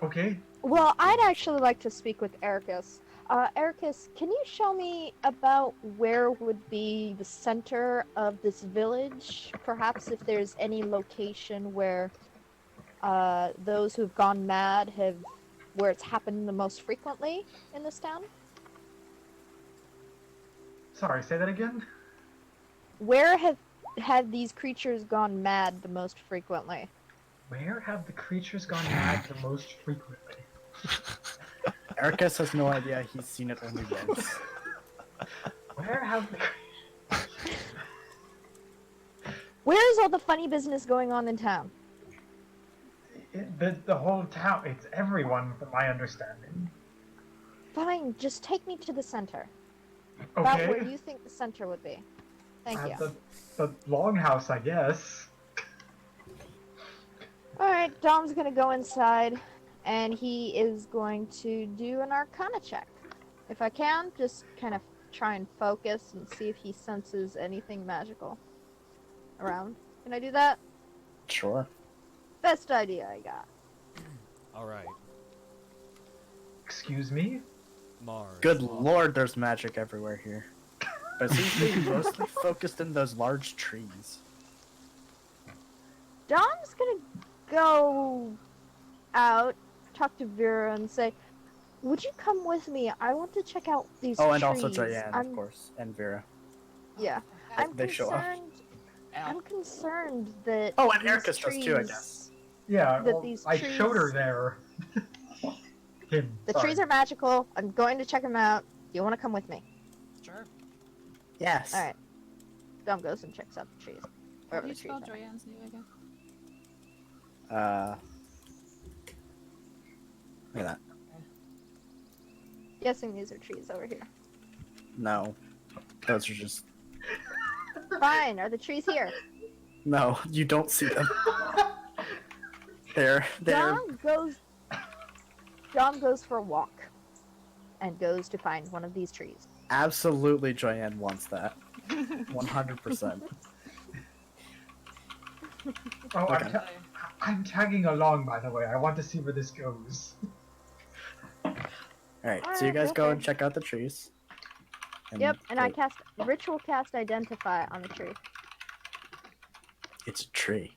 Okay. Well, I'd actually like to speak with Ericus. Ericus, can you show me about where would be the center of this village? Perhaps if there's any location where those who've gone mad where it's happened the most frequently in this town? Sorry. Say that again. Where have these creatures gone mad the most frequently? Where have the creatures gone mad the most frequently? Ericus has no idea. He's seen it only once. Where have the... Where is all the funny business going on in town? The whole town? It's everyone, from my understanding. Fine, just take me to the center. About Okay. where you think the center would be. Thank you. The longhouse, I guess. Alright, Dom's gonna go inside, and he is going to do an Arcana check. If I can, just kind of try and focus and see if he senses anything magical around. Can I do that? Sure. Best idea I got. Alright, Excuse me? Mars. Good lord, there's magic everywhere here. But it seems to be mostly focused in those large trees. Dom's gonna go out, talk to Vera, and say, "Would you come with me? I want to check out these Oh, trees." and also Diane, I'm- of course, and Vera. Yeah, I'm They show up. concerned. I'm concerned that. Oh, and these Ericus does too, I trees- guess. Yeah, That well, these I showed her trees- there. Him. The sorry. trees are magical. I'm going to check them out. Do you want to come with me? Sure. Yes. All right. Dom goes and checks out the trees. How Wherever do you the trees spell are. Joyanne's name again? Look at that. Guessing these are trees over here. No. Those are just. Fine. Are the trees here? No, you don't see them. They're. Dom goes for a walk and goes to find one of these trees. Absolutely, Joyanne wants that. 100%. Oh, Okay. I'm tagging along, by the way. I want to see where this goes. Alright, so you guys go okay. and check out the trees. Yep, and I wait, cast Ritual Cast Identify on the tree. It's a tree.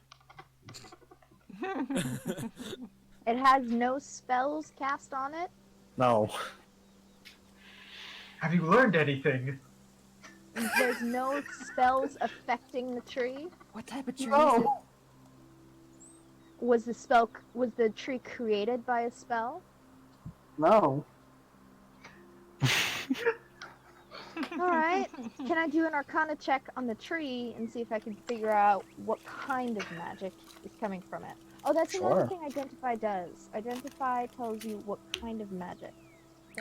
It has no spells cast on it. No. Have you learned anything? There's no spells affecting the tree. What type of tree is it? No. Was the tree created by a spell? No. Alright. Can I do an Arcana check on the tree and see if I can figure out what kind of magic is coming from it? Oh, that's another Sure. thing Identify does. Identify tells you what kind of magic.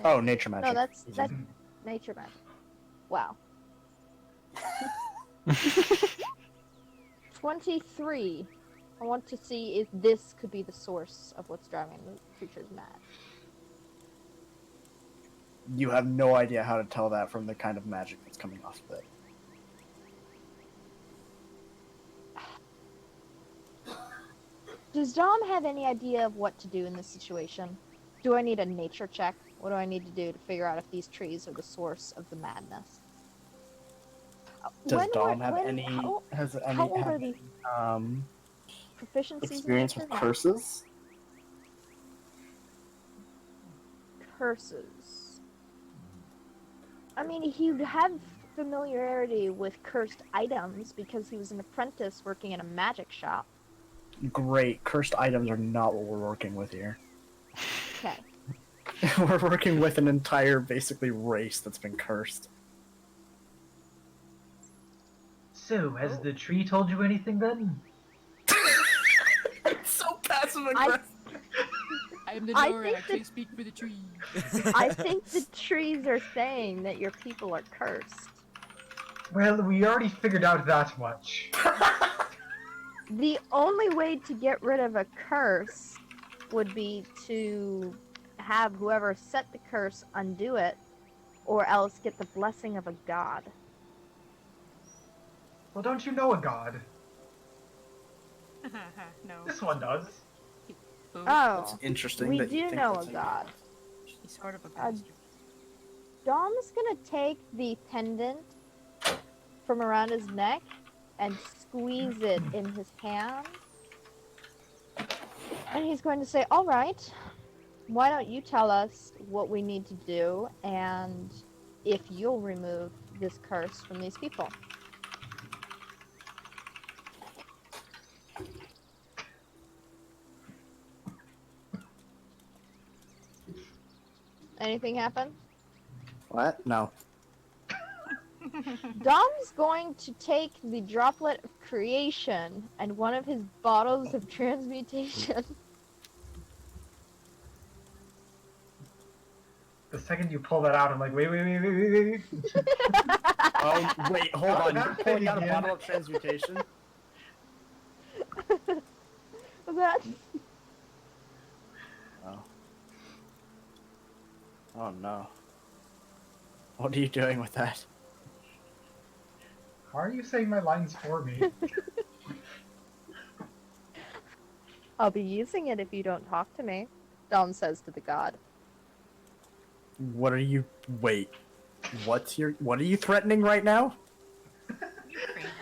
Oh, nature magic. No, that's Easy. nature magic. Wow. 23. I want to see if this could be the source of what's driving the creatures mad. You have no idea how to tell that from the kind of magic that's coming off of it. Does Dom have any idea of what to do in this situation? Do I need a nature check? What do I need to do to figure out if these trees are the source of the madness? Does Dom have when- any? Has any? how old have are these any, proficiencies in experience nature? with No. curses? Curses. I mean, he'd have familiarity with cursed items because he was an apprentice working in a magic shop. Great. Cursed items are not what we're working with here. Okay. We're working with an entire, basically, race that's been cursed. So, has the tree told you anything then? It's so passive I'm the I Nora, think actually speak for the tree. I think the trees are saying that your people are cursed. Well, we already figured out that much. The only way to get rid of a curse would be to have whoever set the curse undo it, or else get the blessing of a god. Well, don't you know a god? No. This one does. Who? Oh, Interesting. we that you do think know that's a god. He's sort of a bastard. Dom's gonna take the pendant from around his neck and squeeze it in his hand. And he's going to say, all right, why don't you tell us what we need to do and if you'll remove this curse from these people. Anything happen? What? No. Dom's going to take the droplet of creation and one of his bottles of transmutation. The second you pull that out, I'm like, wait. Oh, wait, hold on. You're Not pulling out a fitting in. bottle of transmutation? That Oh. Oh no. What are you doing with that? Why are you saying my lines for me? I'll be using it if you don't talk to me, Dom says to the god. What are you... Wait. What are you threatening right now?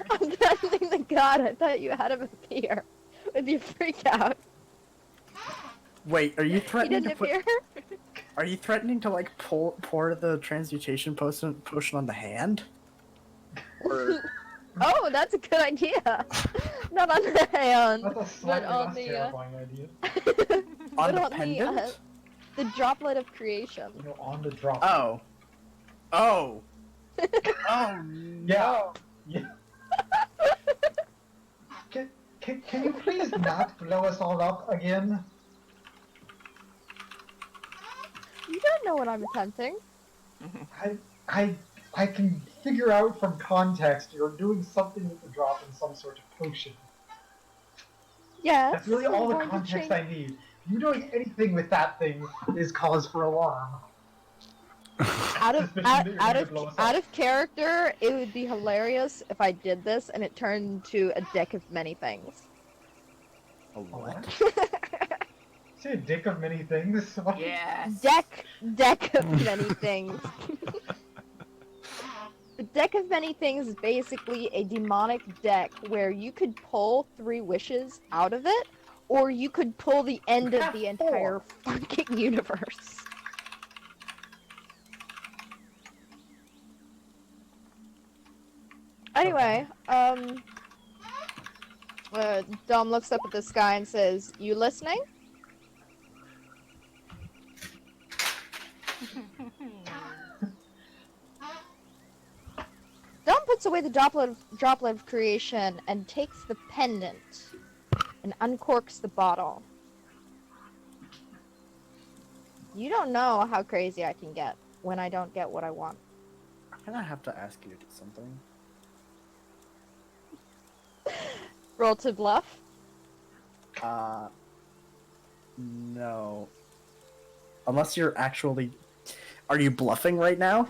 I'm threatening the god. I thought you had him appear with your freak out. Wait, are you He threatening didn't to put... appear? Are you threatening to, like, pour the transmutation potion on the hand? Or... Oh, that's a good idea. Not on the hand, That's a but slightly on less the terrifying idea. On the But pendant? the droplet of creation. You know, on the drop. Oh. Oh. Oh Yeah. no. Yeah. Can you please not blow us all up again? You don't know what I'm attempting. I can figure out from context you're doing something with the drop in some sort of potion. Yes. That's really all the I'm going to context change- I need. You doing anything with that thing is cause for alarm. Out of Suspicion that you're going to blow us out up. of character, it would be hilarious if I did this and it turned into a deck of many things. A what? Say a dick of many things. What? Yes. Deck of many things. The deck of many things is basically a demonic deck where you could pull 3 wishes out of it, or you could pull the end of the entire fucking universe. Anyway, Dom looks up at the sky and says, "You listening?" Dom puts away the droplet of creation and takes the pendant and uncorks the bottle. You don't know how crazy I can get when I don't get what I want. I'm gonna have to ask you to do something. Roll to bluff. No. Unless you're actually... Are you bluffing right now?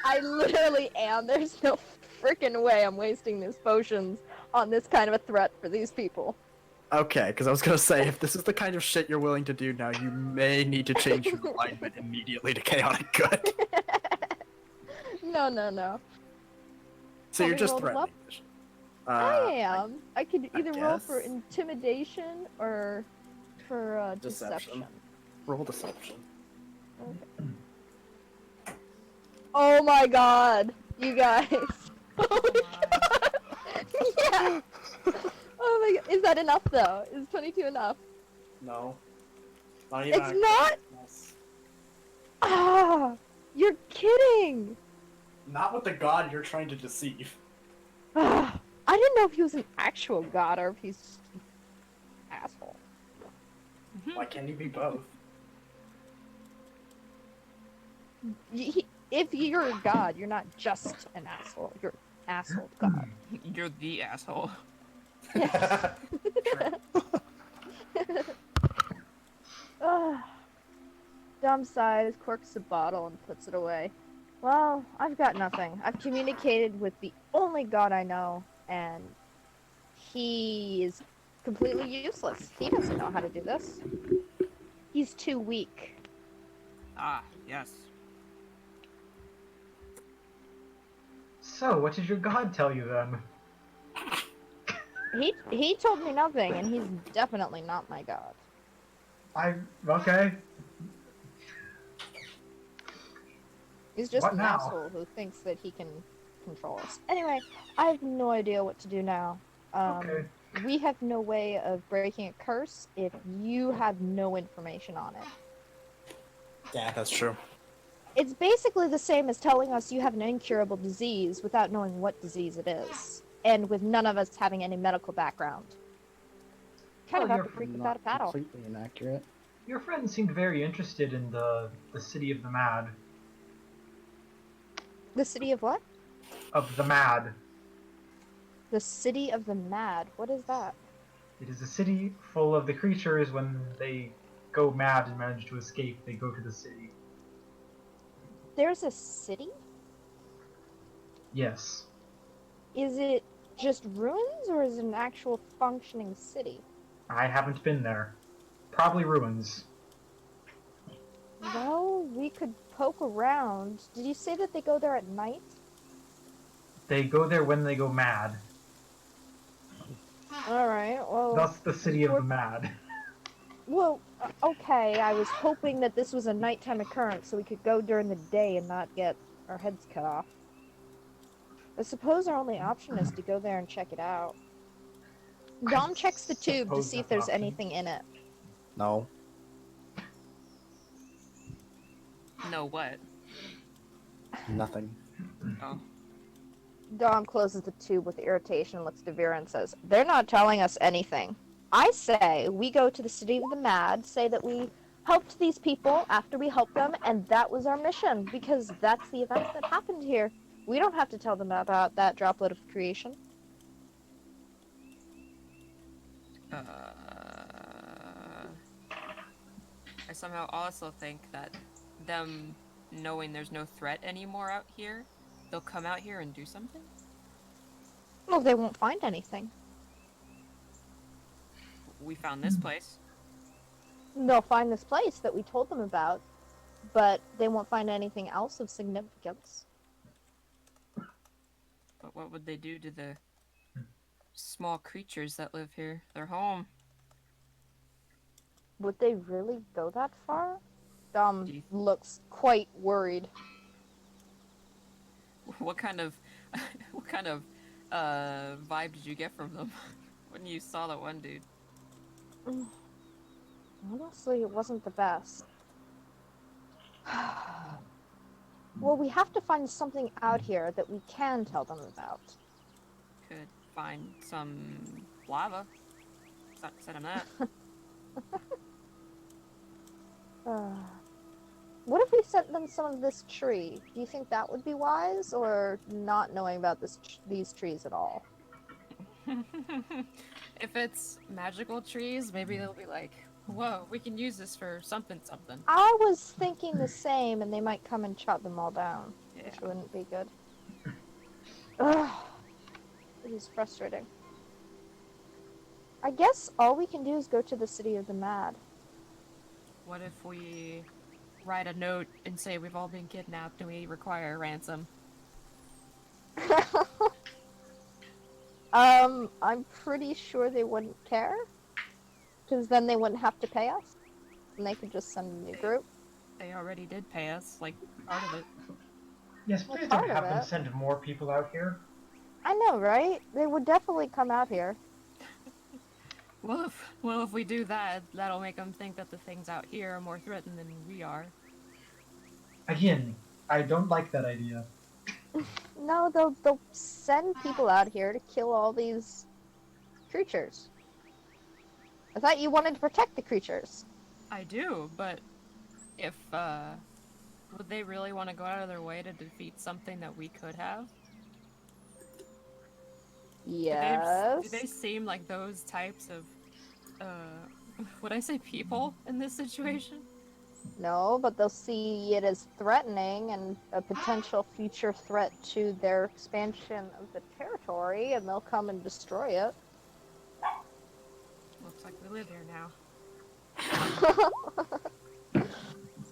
I literally am. There's no freaking way I'm wasting these potions on this kind of a threat for these people. Okay, because I was gonna say, if this is the kind of shit you're willing to do now, you may need to change your alignment immediately to chaotic good. No, no, no. So Want you're me to just roll the bluff? threatening. I am. I could I either roll for guess. intimidation or for deception. Roll deception. Oh my god, you guys. Holy god. Yeah. Oh my god. Is that enough though? Is 22 enough? No. Not even It's not? Ah, you're kidding. Not with the god you're trying to deceive. Ah, I didn't know if he was an actual god or if he's an asshole. Why can't he be both? If you're a god, you're not just an asshole. You're an asshole god. You're the asshole. Dom sighs, corks the bottle, and puts it away. Well, I've got nothing. I've communicated with the only god I know, and he is completely useless. He doesn't know how to do this. He's too weak. Ah, yes. So, what did your god tell you then? He told me nothing, and he's definitely not my god. Okay. He's just What an now? asshole who thinks that he can control us. Anyway, I have no idea what to do now. Okay. We have no way of breaking a curse if you have no information on it. Yeah, that's true. It's basically the same as telling us you have an incurable disease without knowing what disease it is, and with none of us having any medical background. Kind of Well, have to freak Not without a paddle. completely inaccurate. Your friend seemed very interested in the city of the mad. The city of what? Of the mad. The city of the mad. What is that? It is a city full of the creatures. When they go mad and manage to escape, they go to the city. There's a city? Yes. Is it just ruins, or is it an actual functioning city? I haven't been there. Probably ruins. Well, we could poke around. Did you say that they go there at night? They go there when they go mad. Alright, well... Thus the city of the mad. Well, okay, I was hoping that this was a nighttime occurrence so we could go during the day and not get our heads cut off. I suppose our only option is to go there and check it out. Dom checks the tube to suppose see if that's there's an option. anything in it. No. No what? Nothing. Oh. Dom closes the tube with irritation, looks to Vera and says, "They're not telling us anything. I say we go to the City of the Mad, say that we helped these people after we helped them, and that was our mission, because that's the event that happened here. We don't have to tell them about that droplet of creation." I somehow also think that them knowing there's no threat anymore out here, they'll come out here and do something? Well, they won't find anything. We found this place. They'll find this place that we told them about, but they won't find anything else of significance. But what would they do to the small creatures that live here? They're home. Would they really go that far? Dom Do you- looks quite worried. What kind of vibe did you get from them when you saw that one dude? Honestly, it wasn't the best. Well, we have to find something out here that we can tell them about. Could find some lava. Said him that. What if we sent them some of this tree? Do you think that would be wise, or not knowing about these trees at all? If it's magical trees, maybe they'll be like, whoa, we can use this for something. I was thinking the same, and they might come and chop them all down, Yeah. which wouldn't be good. Ugh. It is frustrating. I guess all we can do is go to the City of the Mad. What if we write a note and say we've all been kidnapped and we require a ransom? I'm pretty sure they wouldn't care, because then they wouldn't have to pay us, and they could just send a new group. They already did pay us, like, part of it. Yes, Well, please part don't of have them it. send more people out here. I know, right? They would definitely come out here. Well, if we do that, that'll make them think that the things out here are more threatened than we are. Again, I don't like that idea. No, they'll send people out here to kill all these creatures. I thought you wanted to protect the creatures. I do, but if, would they really want to go out of their way to defeat something that we could have? Yes. Do they seem like those types of, would I say people in this situation? No, but they'll see it as threatening and a potential future threat to their expansion of the territory, and they'll come and destroy it. Looks like we live here now.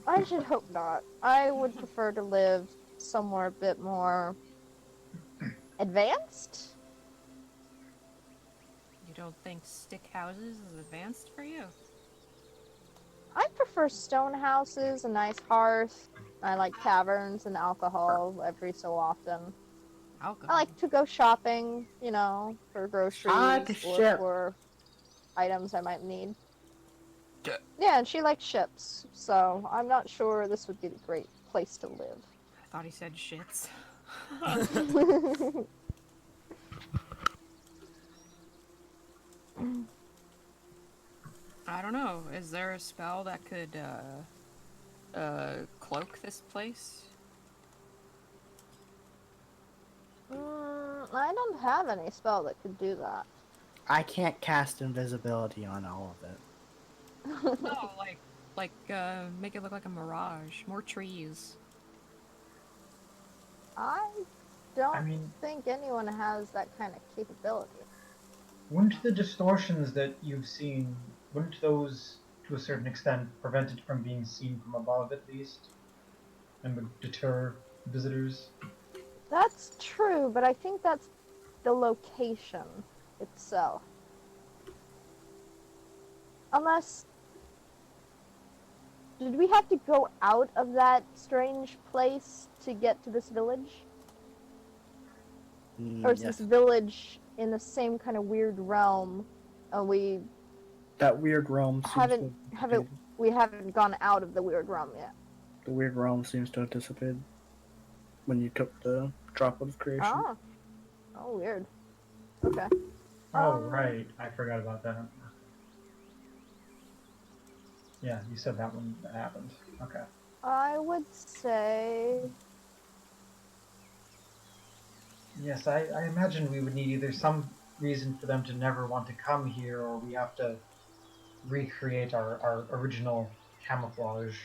I should hope not. I would prefer to live somewhere a bit more advanced. You don't think stick houses is advanced for you? I prefer stone houses, a nice hearth. I like taverns and alcohol every so often. Alcohol. I like to go shopping, you know, for groceries Hot or ship. for items I might need. Yeah. Yeah, and she likes ships, so I'm not sure this would be the great place to live. I thought he said shits. I don't know. Is there a spell that could, cloak this place? I don't have any spell that could do that. I can't cast invisibility on all of it. No, make it look like a mirage. More trees. I don't I mean, think anyone has that kind of capability. wouldn't the distortions that you've seen, wouldn't those, to a certain extent, prevent it from being seen from above at least? And would deter visitors? That's true, but I think that's the location itself. Unless... Did we have to go out of that strange place to get to this village? Or is Yes. this village in the same kind of weird realm? We That weird realm seems haven't to be- we haven't gone out of the weird realm yet. The weird realm seems to have dissipated when you took the droplet of creation. Oh. Oh, weird. Okay. Oh, right. I forgot about that. Yeah, you said that one that happened. Okay. I would say Yes, I imagine we would need either some reason for them to never want to come here, or we have to recreate our original camouflage.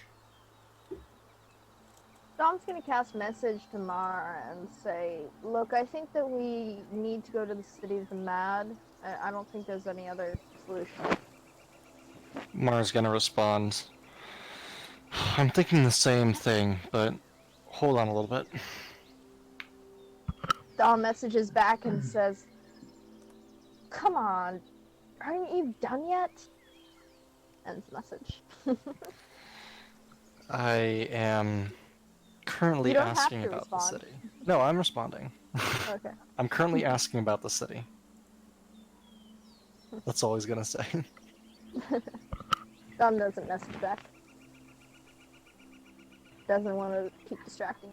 Dom's gonna cast message to Mar and say, "Look, I think that we need to go to the city of the Mad. I don't think there's any other solution." Mara's gonna respond. I'm thinking the same thing, but hold on a little bit. Dom messages back and says, "Come on, aren't you done yet?" Ends message. I am currently You don't have asking to about the respond. city. No, I'm responding. Okay. I'm currently asking about the city. That's all he's gonna say. Dom doesn't message back. Doesn't want to keep distracting.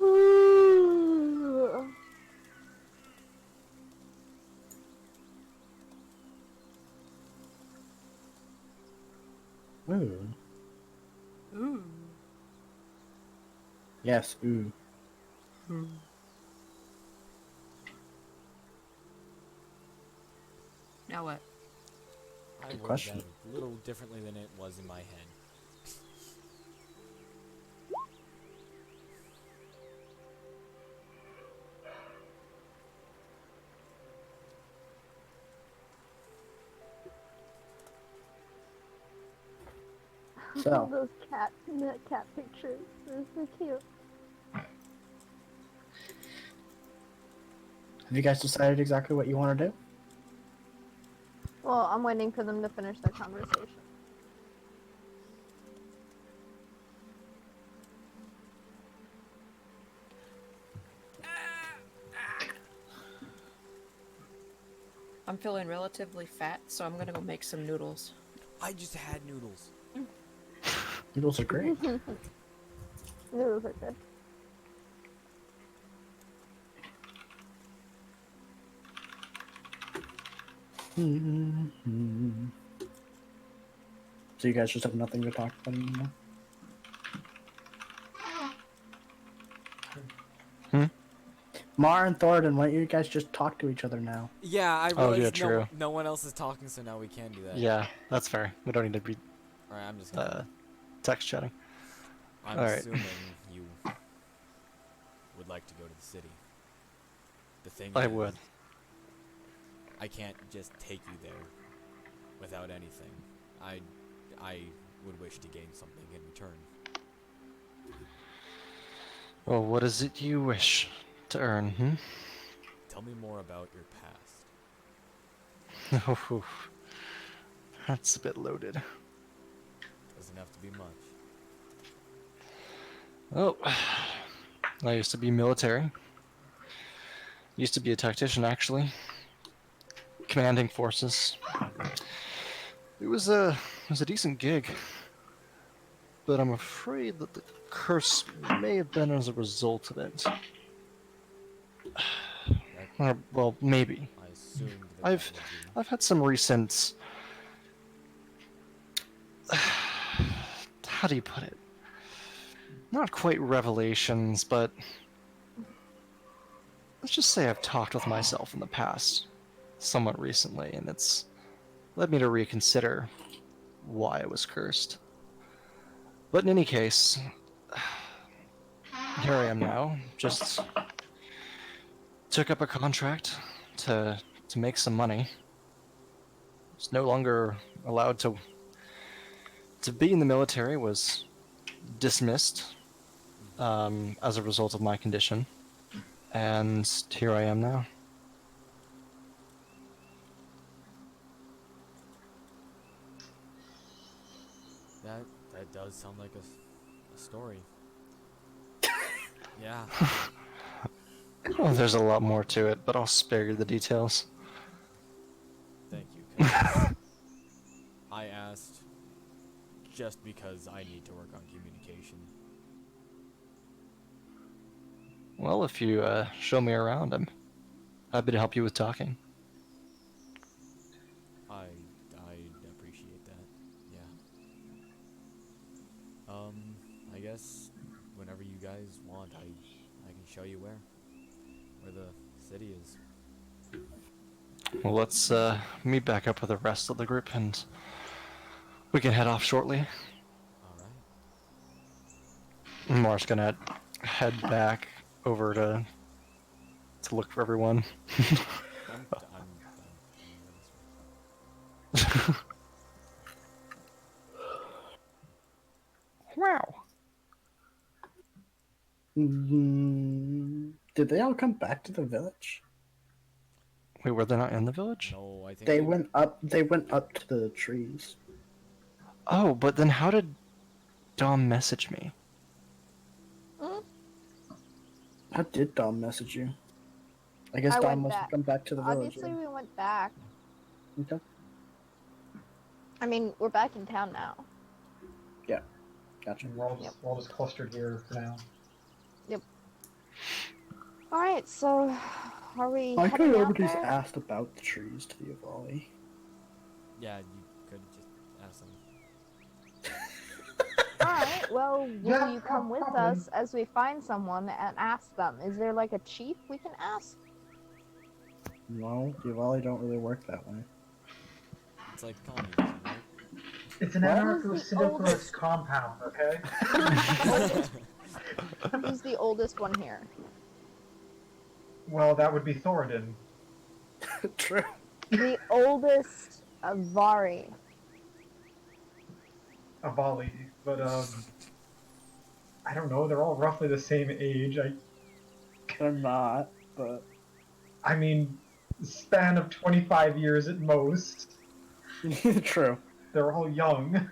Ooh. Ooh. Yes, ooh. Now what? I Good worded question. that a little differently than it was in my head. All So, those cat pictures. They're so cute. have you guys decided exactly what you want to do? Well, I'm waiting for them to finish their conversation. I'm feeling relatively fat, so I'm gonna go make some noodles. I just had noodles. Noodles are great. Noodles are good. So you guys just have nothing to talk about anymore? Mar and Thoradin, why don't you guys just talk to each other now? Yeah, I Oh, realized yeah, true. no one else is talking, so now we can do that. Yeah, that's fair. We don't need to be Alright, I'm just gonna... text chatting. I'm alright. assuming you would like to go to the city. The thing I is, would. I can't just take you there without anything. I would wish to gain something in return. Well, what is it you wish to earn, hmm? Tell me more about your past. Oh, that's a bit loaded. Doesn't have to be much. Oh, I used to be military. Used to be a tactician, actually. Commanding forces. It was a decent gig. But I'm afraid that the curse may have been as a result of it. Or, well, maybe. I assumed that I've that would be. I've had some recent how do you put it? Not quite revelations, but let's just say I've talked with myself in the past, somewhat recently, and it's led me to reconsider why I was cursed. But in any case, here I am now. Just took up a contract to make some money. Was no longer allowed to be in the military. Was dismissed as a result of my condition, and here I am now. That does sound like a story. Yeah. Oh, there's a lot more to it, but I'll spare you the details. Thank you. 'Cause I asked just because I need to work on communication. Well, if you show me around, I'm happy to help you with talking. I appreciate that. Yeah. I guess whenever you guys want, I can show you where the city is. Well, let's meet back up with the rest of the group, and we can head off shortly. All right. Mar's gonna head back over to look for everyone. I'm done. Wow. Did they all come back to the village? Wait, were they not in the village? No, I think They went up. They went up to the trees. Oh, but then how did Dom message me? How did Dom message you? I guess I Dom went must have back. come back to the village. Obviously, we went back. Okay. I mean, we're back in town now. Gotcha. We're all just clustered here for now. All right, so are we I heading could out nobody's there? asked about the trees to the Avali. Yeah, you could just ask them. All right. Well, will Yeah, you come with probably. us as we find someone and ask them? Is there like a chief we can ask? No, the Avali don't really work that way. It's like communism, right? It's an What? anarcho-syndicalist compound, okay? Who's the oldest one here? Well, that would be Thoradin. True. The oldest Avari. Avali, but I don't know. They're all roughly the same age. They're not, but I mean, span of 25 years at most. true. They're all young.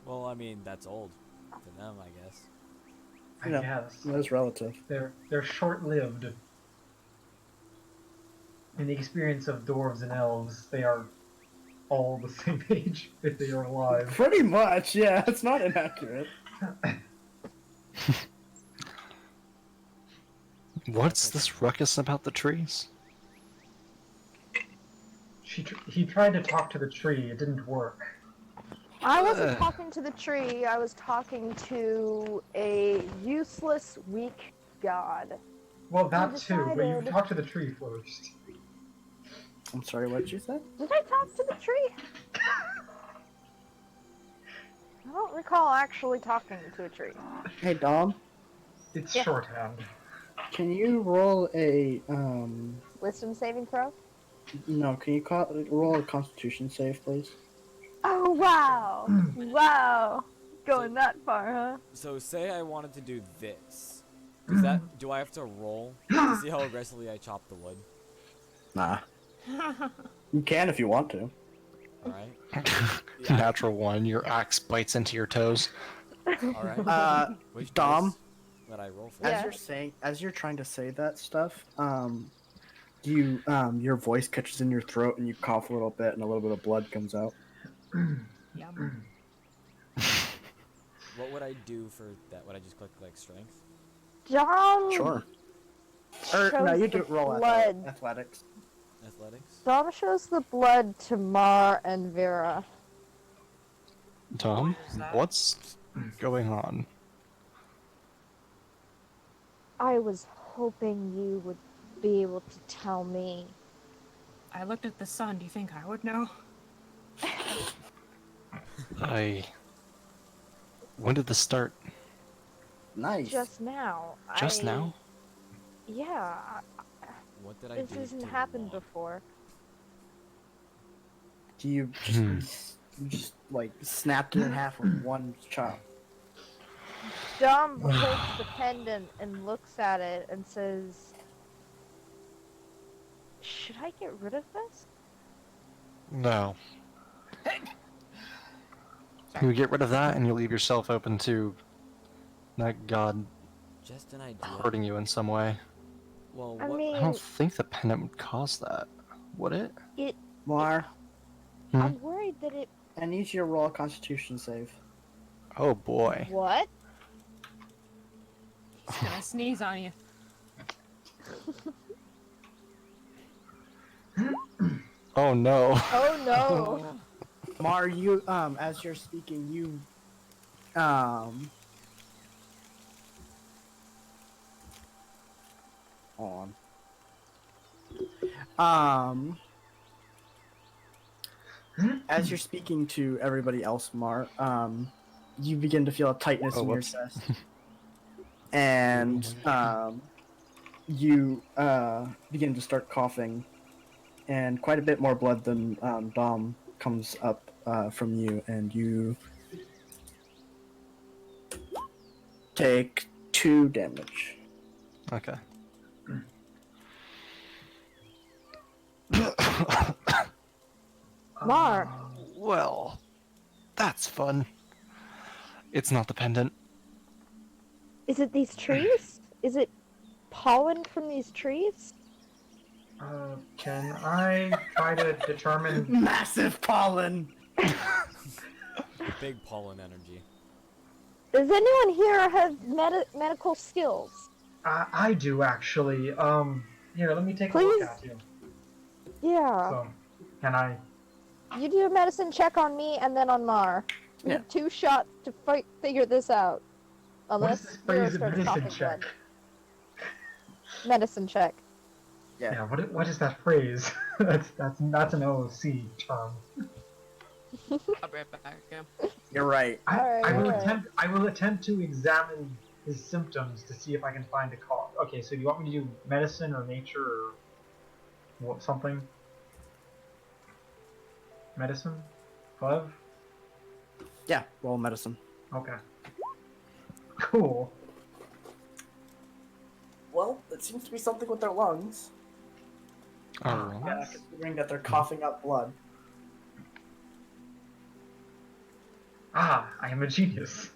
Well, I mean, that's old to them, I guess. I Yeah. guess That's relative. they're short-lived. In the experience of dwarves and elves, they are all the same age if they are alive. Pretty much, yeah. It's not inaccurate. What's this ruckus about the trees? He tried to talk to the tree. It didn't work. I wasn't talking to the tree. I was talking to a useless, weak god. Well, that too, but you decided- talked to the tree first. I'm sorry, what did you say? Did I talk to the tree? I don't recall actually talking to a tree. Hey, Dom, It's Yeah. shorthand. can you roll a Wisdom saving throw? No, can you roll a Constitution save, please? Oh, wow. Wow. Going that far, huh? So say I wanted to do this. Do I have to roll to see how aggressively I chop the wood? Nah. You can if you want to. Alright. Natural one, your axe bites into your toes. Alright. Which Dom? dice that I roll for? Yeah. As you're trying to say that stuff, your voice catches in your throat and you cough a little bit and a little bit of blood comes out. Yum. What would I do for that? Would I just click like strength? Dom Sure. Or no, shows you the do roll blood. athletics. Athletics? Dom shows the blood to Mar and Vera. Tom, what's going on? I was hoping you would be able to tell me. I looked at the sun. Do you think I would know? When did this start? Nice. Just now. Just now? Yeah. What did I This do? hasn't to happened Lon? before. Do you just like snapped it in half with one chop? Dom holds the pendant and looks at it and says, "Should I get rid of this?" No. You get rid of that and you leave yourself open to that god Just an idea. hurting you in some way. Well, I what? mean, I don't think the pendant would cause that, would it? it Mar, I'm worried that it. I need you to roll a Constitution save. Oh boy. What? He's gonna sneeze on you. Oh no. Oh no! Mar, you as you're speaking, you hold on. As you're speaking to everybody else, Mar, you begin to feel a tightness Oh, in your whoops. chest, and you begin to start coughing, and quite a bit more blood than Dom comes up from you, and you take 2 damage. Okay. Mar, Well, that's fun. It's not the pendant. is it these trees? Is it pollen from these trees? Can I try to determine? Massive pollen. Big pollen energy. Does anyone here have medical skills? I do actually. Here, let me take a Please? look at you. Yeah. So, can I? You do a medicine check on me and then on Mar. We have 2 shots to figure this out. What is Unless this Vera phrase? starts Medicine coughing check. blood. Medicine check. Yeah. What is that phrase? that's an OOC term. I'll be right back. Yeah. You're right. I will attempt to examine his symptoms to see if I can find a cause. Okay, so do you want me to do medicine or nature or what, something? Medicine? 5? Yeah, roll medicine. Okay. Cool. Well, it seems to be something with their lungs. Alright. Yeah, considering that they're coughing up blood. Ah, I am a genius.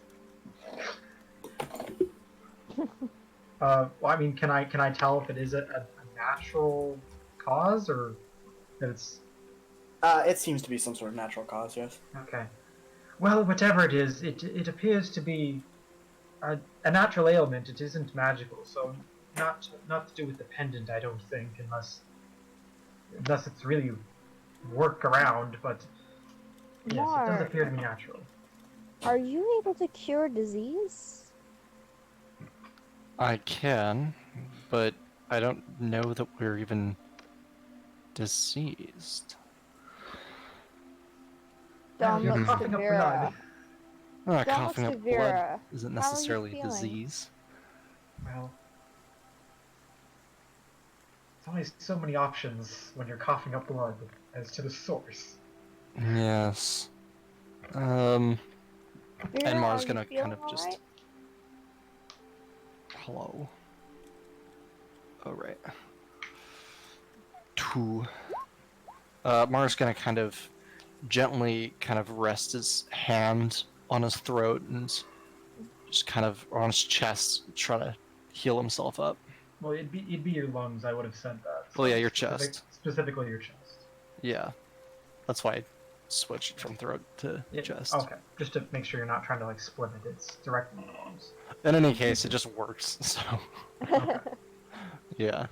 Well, I mean, can I tell if it is a natural cause or that it's It seems to be some sort of natural cause, yes. okay? Well, whatever it is, it appears to be a natural ailment. It isn't magical, so not to do with the pendant, I don't think, unless it's really worked around. But yes, it does Mark. appear to be natural. Are you able to cure disease? I can, but I don't know that we're even diseased. Dom You're looks to coughing up Vera. blood. Dom Coughing looks up to blood Vera. isn't How are you necessarily feeling? disease. Well, there's only so many options when you're coughing up blood as to the source. Yes. Vera, And Mars are you gonna feeling kind of just. alright? Hello. Alright. 2. Mars gonna kind of gently kind of rest his hand on his throat and just kind of on his chest, try to heal himself up. Well, it'd be your lungs. I would have said that. Well, yeah, your Specific- chest. Specifically your chest. Yeah. That's why I switched from throat to chest. Okay, just to make sure you're not trying to like split it. It's directly in the lungs. In any case, it just works, so. Okay. Yeah.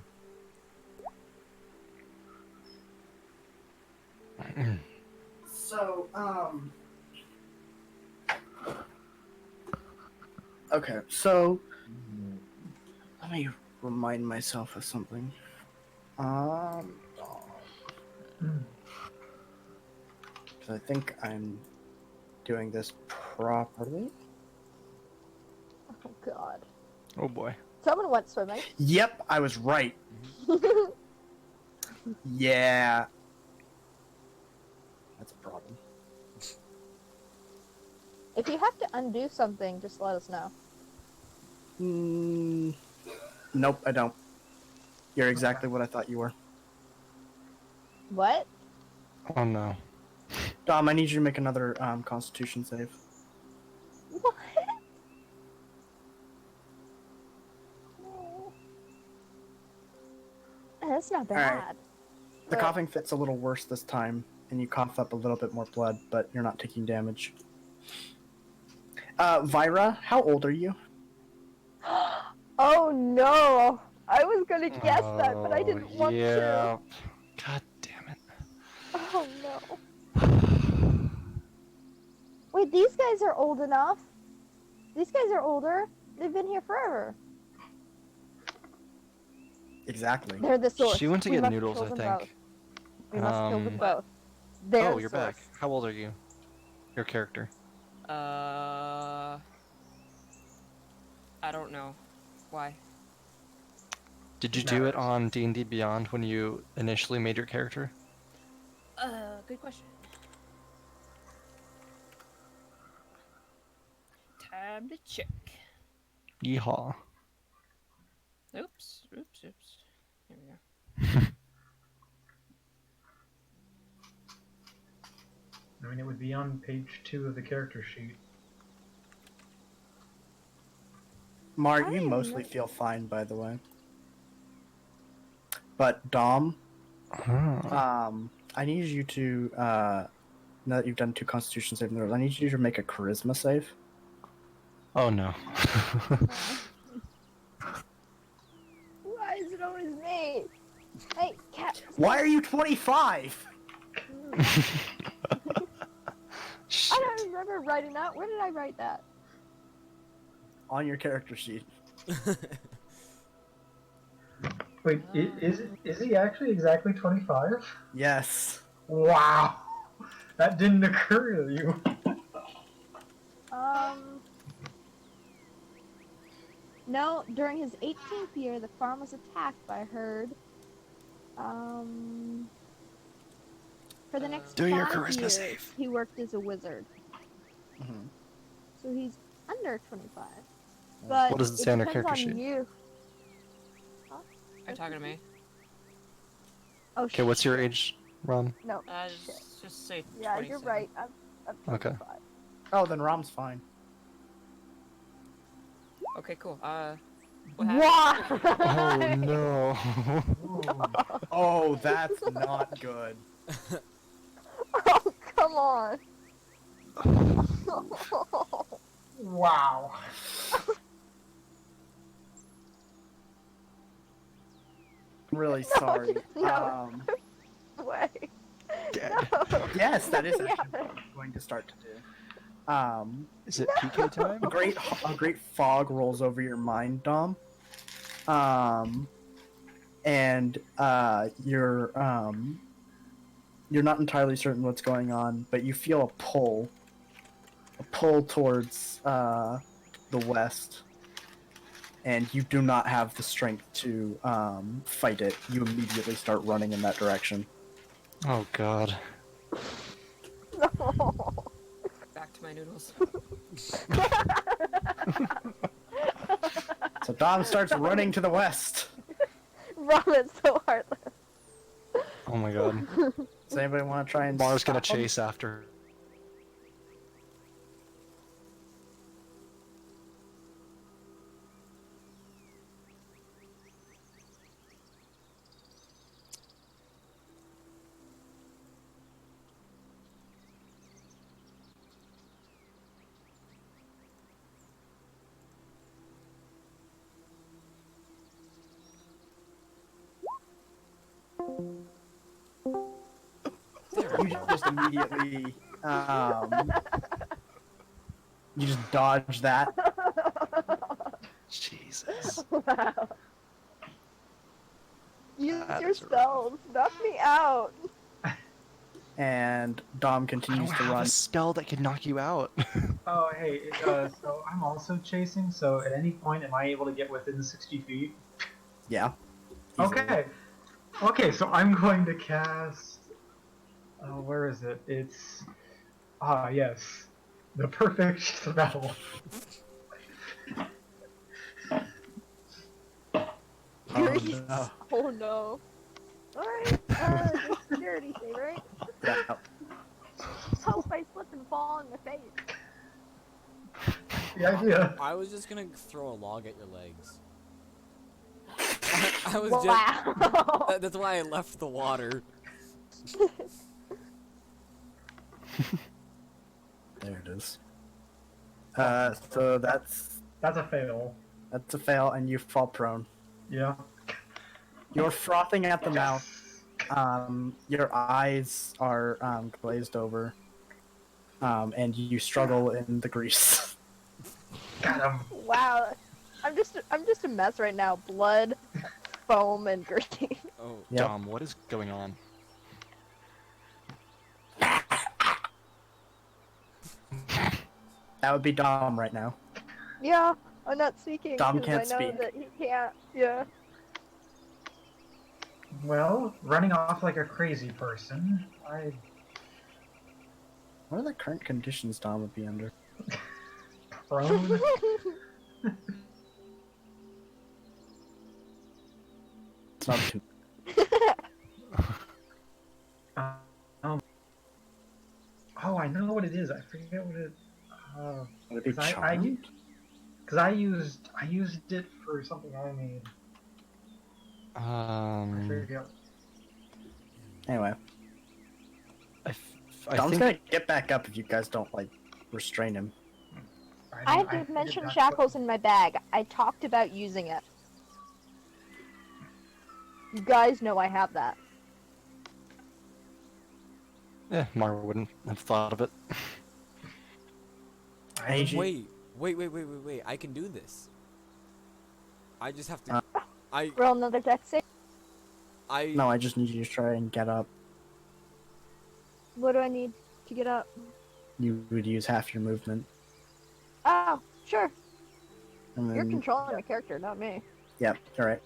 So, okay, so let me remind myself of something. Because I think I'm doing this properly. Oh god. Oh boy. Someone went swimming. Yep, I was right. Yeah. That's a problem. If you have to undo something, just let us know. Nope, I don't. You're exactly what I thought you were. What? Oh no. Dom, I need you to make another Constitution save. What? That's not bad. The coughing fit's a little worse this time. and you cough up a little bit more blood, but you're not taking damage. Vyra, how old are you? Oh no! I was gonna guess that, but I didn't want yeah. to. God damn it. Oh no. Wait, these guys are old enough. These guys are older. They've been here forever. Exactly. They're the source. She went to We get must noodles, kill I them think. both. We must kill them Um, both. They're Oh, the you're source. back. How old are you? Your character. I don't know. Why? Did you It do it matters. on D&D Beyond when you initially made your character? Good question. Time to check. Yeehaw. Oops. Here we go. I mean, it would be on page 2 of the character sheet. Mar, you I mostly remember- feel fine, by the way. But Dom, I need you to, now that you've done 2 Constitution saving throws, I need you to make a Charisma save. Oh no. Why is it always me? Hey, cat. Why are you 25? Shit. I don't remember writing that. Where did I write that? On your character sheet. Wait, is he actually exactly 25? Yes. Wow! That didn't occur to you. No, during his 18th year, the farm was attacked by a herd. For the next Do your 5 charisma years, save. he worked as a wizard. Mhm. So he's under 25. But What does it say on your depends character sheet? You. Are you talking to me? Oh, Okay, what's your age, Ron? No. Just say Yeah, 27. you're right. I'm Okay. 25. Oh, then Rom's fine. Okay, cool. What happened? Why? Oh no. Oh, that's not good. Oh, come on. Wow. I'm really sorry. No. Way. Dead. No. Yes, that is actually Yeah. what I'm going to start to do. Is it PK time? A great fog rolls over your mind, Dom. And you're not entirely certain what's going on, but you feel a pull towards the west, and you do not have the strength to fight it. You immediately start running in that direction. Oh god. No. Back to my noodles. So Dom starts running to the west. Robin's so heartless. Oh my god. Does anybody want to try and Mars gonna stop him? chase after her. You just immediately you just dodge that, Jesus. Wow. Use That your is rough. spells. Knock me out. and Dom I continues don't to have run. a spell that can knock you out. Oh, hey, so I'm also chasing, so at any point am I able to get within 60 feet? Yeah. Easily. Okay. Okay, so I'm going to cast... Oh, where is it? It's... Ah, yes. The perfect spell. Oh, Grease. no. Oh no. Alright, dexterity save, right? Yeah. Just hope I slip and fall in the face. The idea. I was just gonna throw a log at your legs. I was Wow. that's why I left the water. There it is. So that's a fail. a fail, and you fall prone. Yeah. You're frothing at the mouth. Your eyes are glazed over, and you struggle in the grease. Got him. Wow. I'm just a mess right now. Blood, foam, and green. Oh, Yep. Dom, what is going on? That would be Dom right now. Yeah, I'm not speaking Dom because can't I know speak. that he can't. Yeah. Well, running off like a crazy person. What are the current conditions Dom would be under? Prone. It's not too. Um, oh, I know what it is. I forget what it. Would it be Cause charmed? Because I used it for something I made. I forget. Anyway, I Dom's think gonna get back up if you guys don't like restrain him. I forget did mention that's shackles in my bag. I talked about using it. You guys know I have that. Mara wouldn't have thought of it. AG, wait. I can do this. I just have to. Roll another deck save. no, I just need you to try and get up. What do I need to get up? You would use half your movement. Oh, sure. And then, You're controlling the character, not me. Yep, all right.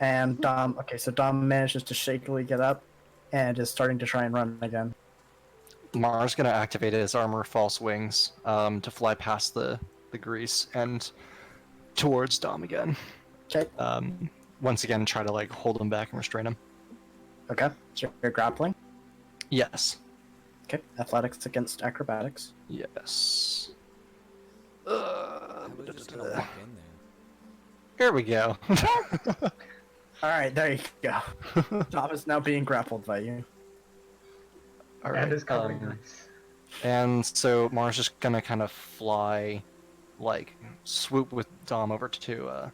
And Dom, okay, so Dom manages to shakily get up and is starting to try and run again. Mara's gonna activate his armor false wings to fly past the grease and towards Dom again. Okay, Once again, try to like hold him back and restrain him. okay. So you're grappling. Yes. Okay, athletics against acrobatics. Yes. I was just gonna walk in there. Here we go. All right, there you go. Dom is now being grappled by you. All And right. is covering grease. And so Mara's just gonna kind of fly, like swoop with Dom over to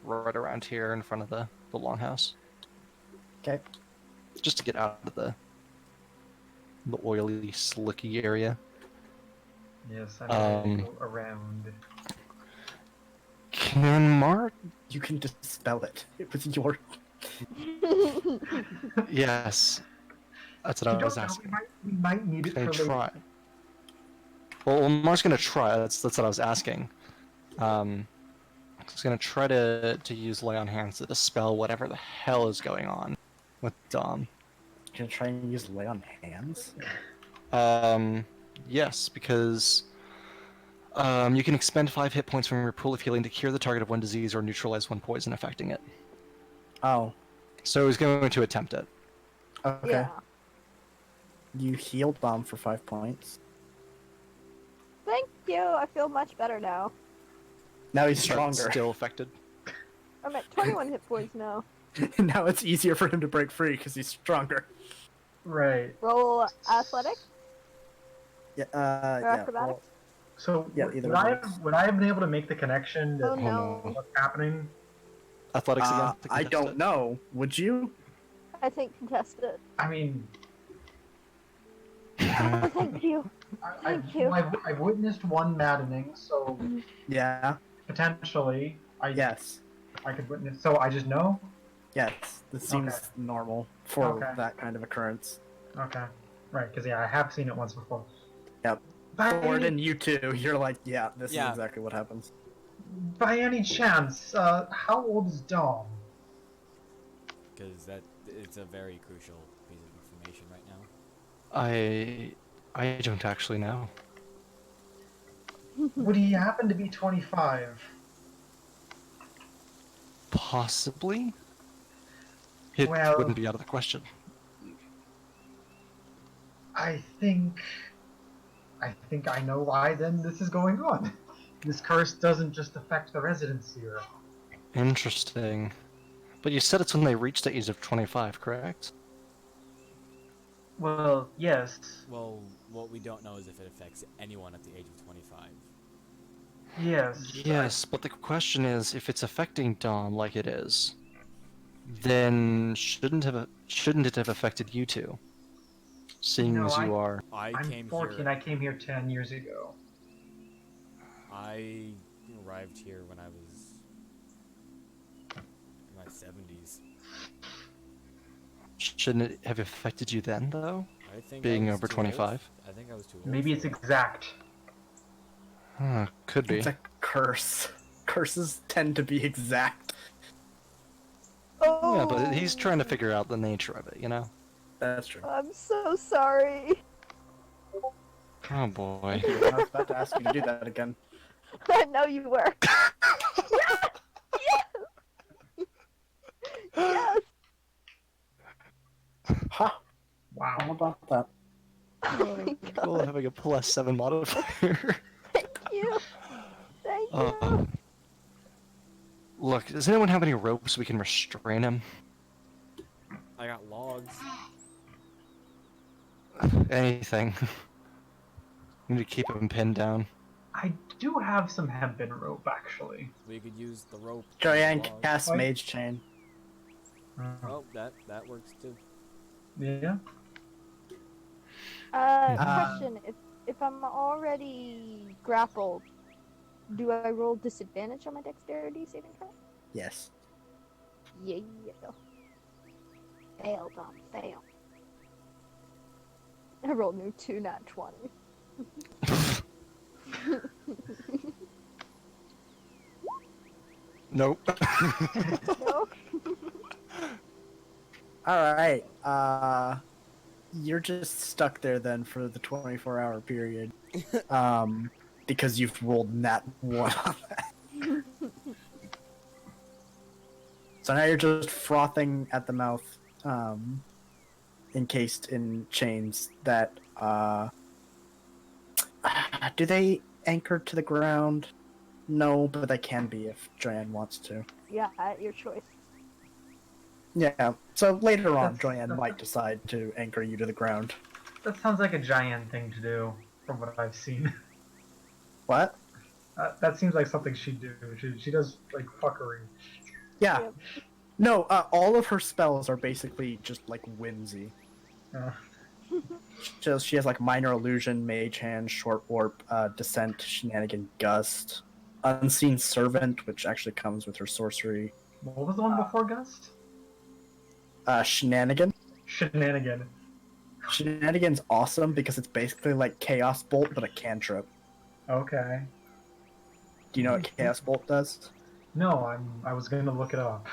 right around here in front of the longhouse, Okay. just to get out of the oily, slicky area. Yes, I'm going to Um, go around. Can Mara? You can dispel it. It was your. Yes. That's what You I was don't know, asking. we might need it Can I for later. try? Well, Mara's gonna try. That's what I was asking. He's gonna try to use lay on hands to dispel whatever the hell is going on with Dom. You're gonna try and use lay on hands. Yes, because you can expend 5 hit points from your pool of healing to cure the target of one disease or neutralize one poison affecting it. Oh, So he's going to attempt it. okay. Yeah. You healed Dom for 5 points. Thank you. I feel much better now. Now he's But stronger. Still affected. I'm at 21 hit points now. Now it's easier for him to break free because he's stronger. Right. Roll athletics Yeah. or Yeah. acrobatics. Well, So Yeah, would, either would I works. have, would I have been able to make the connection that Oh no. what's happening? Athletics again. to I contest don't it. know. Would you? I think contest it. I mean, Oh, thank you. Thank you. I've witnessed one maddening, so Yeah. potentially Yes. I could witness. So I just know. Yes. This seems Okay. normal for Okay. that kind of occurrence. Okay. Right, because yeah, I have seen it once before. Yep. Ford and you too. You're like, yeah, this Yeah. is exactly what happens. By any chance, how old is Dom? Because it's a very crucial piece of information right now. I don't actually know. Would he happen to be 25? Possibly. It Well- wouldn't be out of the question. I think I know why then this is going on. This curse doesn't just affect the residents here. Interesting. But you said it's when they reach the age of 25, correct? Well, yes. Well, what we don't know is if it affects anyone at the age of 25. Yes. Yes, but the question is, if it's affecting Dom like it is, then shouldn't it have affected you two? Seeing No, as you are. I I'm came 14. here. I came here 10 years ago. I arrived here when I was in my 70s. Shouldn't it have affected you then, though? I think Being I was over too 25? Old. I think I was too old. Maybe for it's it. exact. Could be. It's a curse. Curses tend to be exact. Oh, Yeah, but he's trying to figure out the nature of it, you know? That's true. I'm so sorry. Oh boy. I was about to ask you to do that again. I know you were. Yes! Yes! Yes! Ha! How Wow. about that? Oh my Cool God. having a +7 modifier. Thank you. Thank you. Look, does anyone have any ropes we can restrain him? I got logs. Anything. We need to keep him pinned down. I do have some hempen rope, actually. We could use the rope. and the Joanne log. casts Wait. Mage Chain. Oh, that works too. Yeah. Question: if I'm already grappled, do I roll disadvantage on my dexterity saving throw? Yes. Yeah. Fail, Dom. Fail. I rolled new 2 nat 20. Nope. No? Alright, you're just stuck there then for the 24-hour period. Because you've rolled nat 1 on that. So now you're just frothing at the mouth, encased in chains that, do they anchor to the ground? No, but they can be if Joanne wants to. Yeah, at your choice. Yeah, so later on, That's- Joanne might decide to anchor you to the ground. That sounds like a giant thing to do, from what I've seen. What? That seems like something she'd do. She does, like, fuckery. Yeah. Yep. No, all of her spells are basically just like whimsy. Uh, She has like minor illusion, mage hand, short warp, descent, shenanigan, gust, unseen servant, which actually comes with her sorcery. what was the one before Gust? Shenanigan. Shenanigan. Shenanigan's awesome because it's basically like chaos bolt but a cantrip. Okay. Do you know what chaos bolt does? No, I was gonna look it up.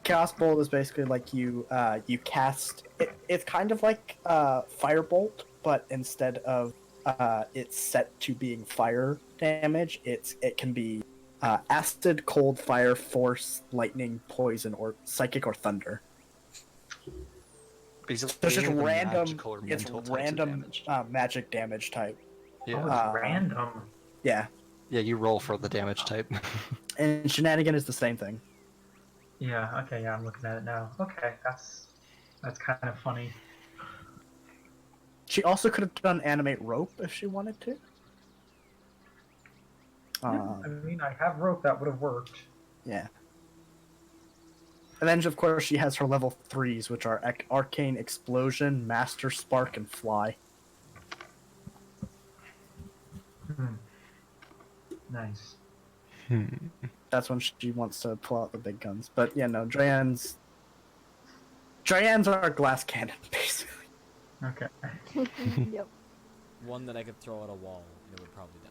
Chaos bolt is basically like you cast it's kind of like firebolt, but instead of it's set to being fire damage, it can be acid, cold, fire, force, lightning, poison, or psychic or thunder. Basically, So it's just any of the random. magical or It's mental types of random damage. magic damage type. Oh, Yeah. it's random. Yeah, Yeah, you roll for the damage type. and shenanigan is the same thing. Yeah, okay, yeah, I'm looking at it now. Okay, that's kind of funny. She also could have done animate rope if she wanted to. I mean, I have rope that would have worked. Yeah. And then, of course, she has her level 3s, which are Arcane Explosion, Master Spark, and Fly. Nice. That's when she wants to pull out the big guns. But yeah, no, Joanne's our glass cannon, basically. Okay. Yep. One that I could throw at a wall and it would probably die.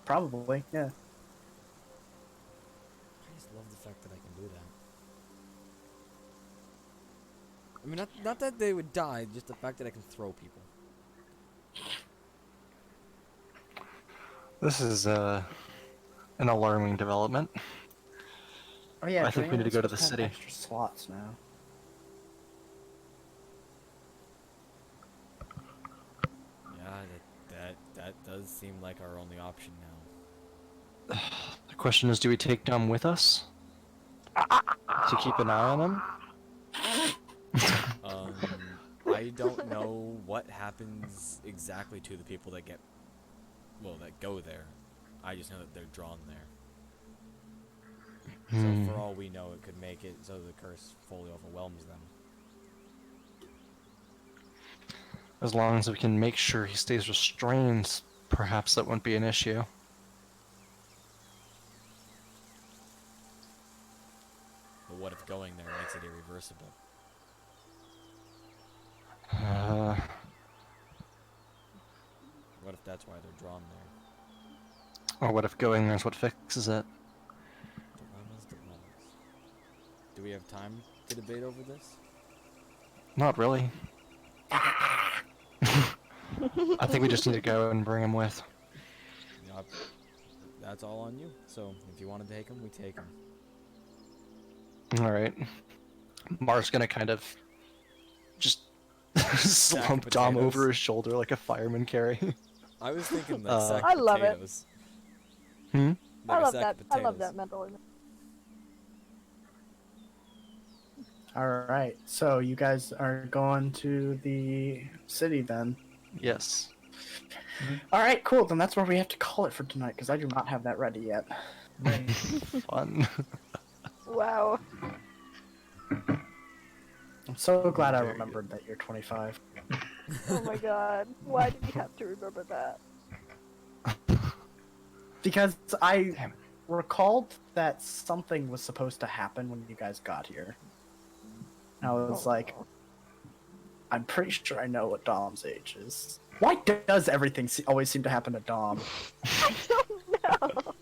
Probably, yeah. I just love the fact that I can do that. I mean, not that they would die, just the fact that I can throw people. This is an alarming development. Oh yeah, I think we need to Joanne's go to the supposed city. have extra slots now. Yeah, that does seem like our only option now. The question is, do we take Dom with us? To keep an eye on him? I I don't know what happens exactly to the people that that go there. I just know that they're drawn there. So for all we know, it could make it so the curse fully overwhelms them. As long as we can make sure he stays restrained, perhaps that won't be an issue. But what if going there makes it irreversible? What if that's why they're drawn there? Or what if going there's what fixes it? Dilemmas. Do we have time to debate over this? Not really. I think we just need to go and bring him with. Yup. That's all on you. So if you want to take him, we take him. Alright. Mar's gonna kind of just slump Dom potatoes. over his shoulder like a fireman carry. I was thinking like sack I love it. potatoes. Hmm? Like I a love sack that. of I love potatoes. that mental image. All right, so you guys are going to the city then. Yes. All right, cool. Then that's where we have to call it for tonight because I do not have that ready yet. Fun. Wow. I'm so glad I remembered that you're 25. Oh my god. Why did you have to remember that? Because I Damn it. recalled that something was supposed to happen when you guys got here. I was like, I'm pretty sure I know what Dom's age is. Why does everything always seem to happen to Dom? I don't know.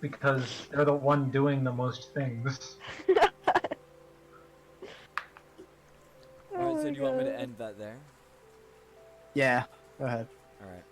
Because they're the one doing the most things. Alright, so do you want me to end that there? Yeah, go ahead. Alright.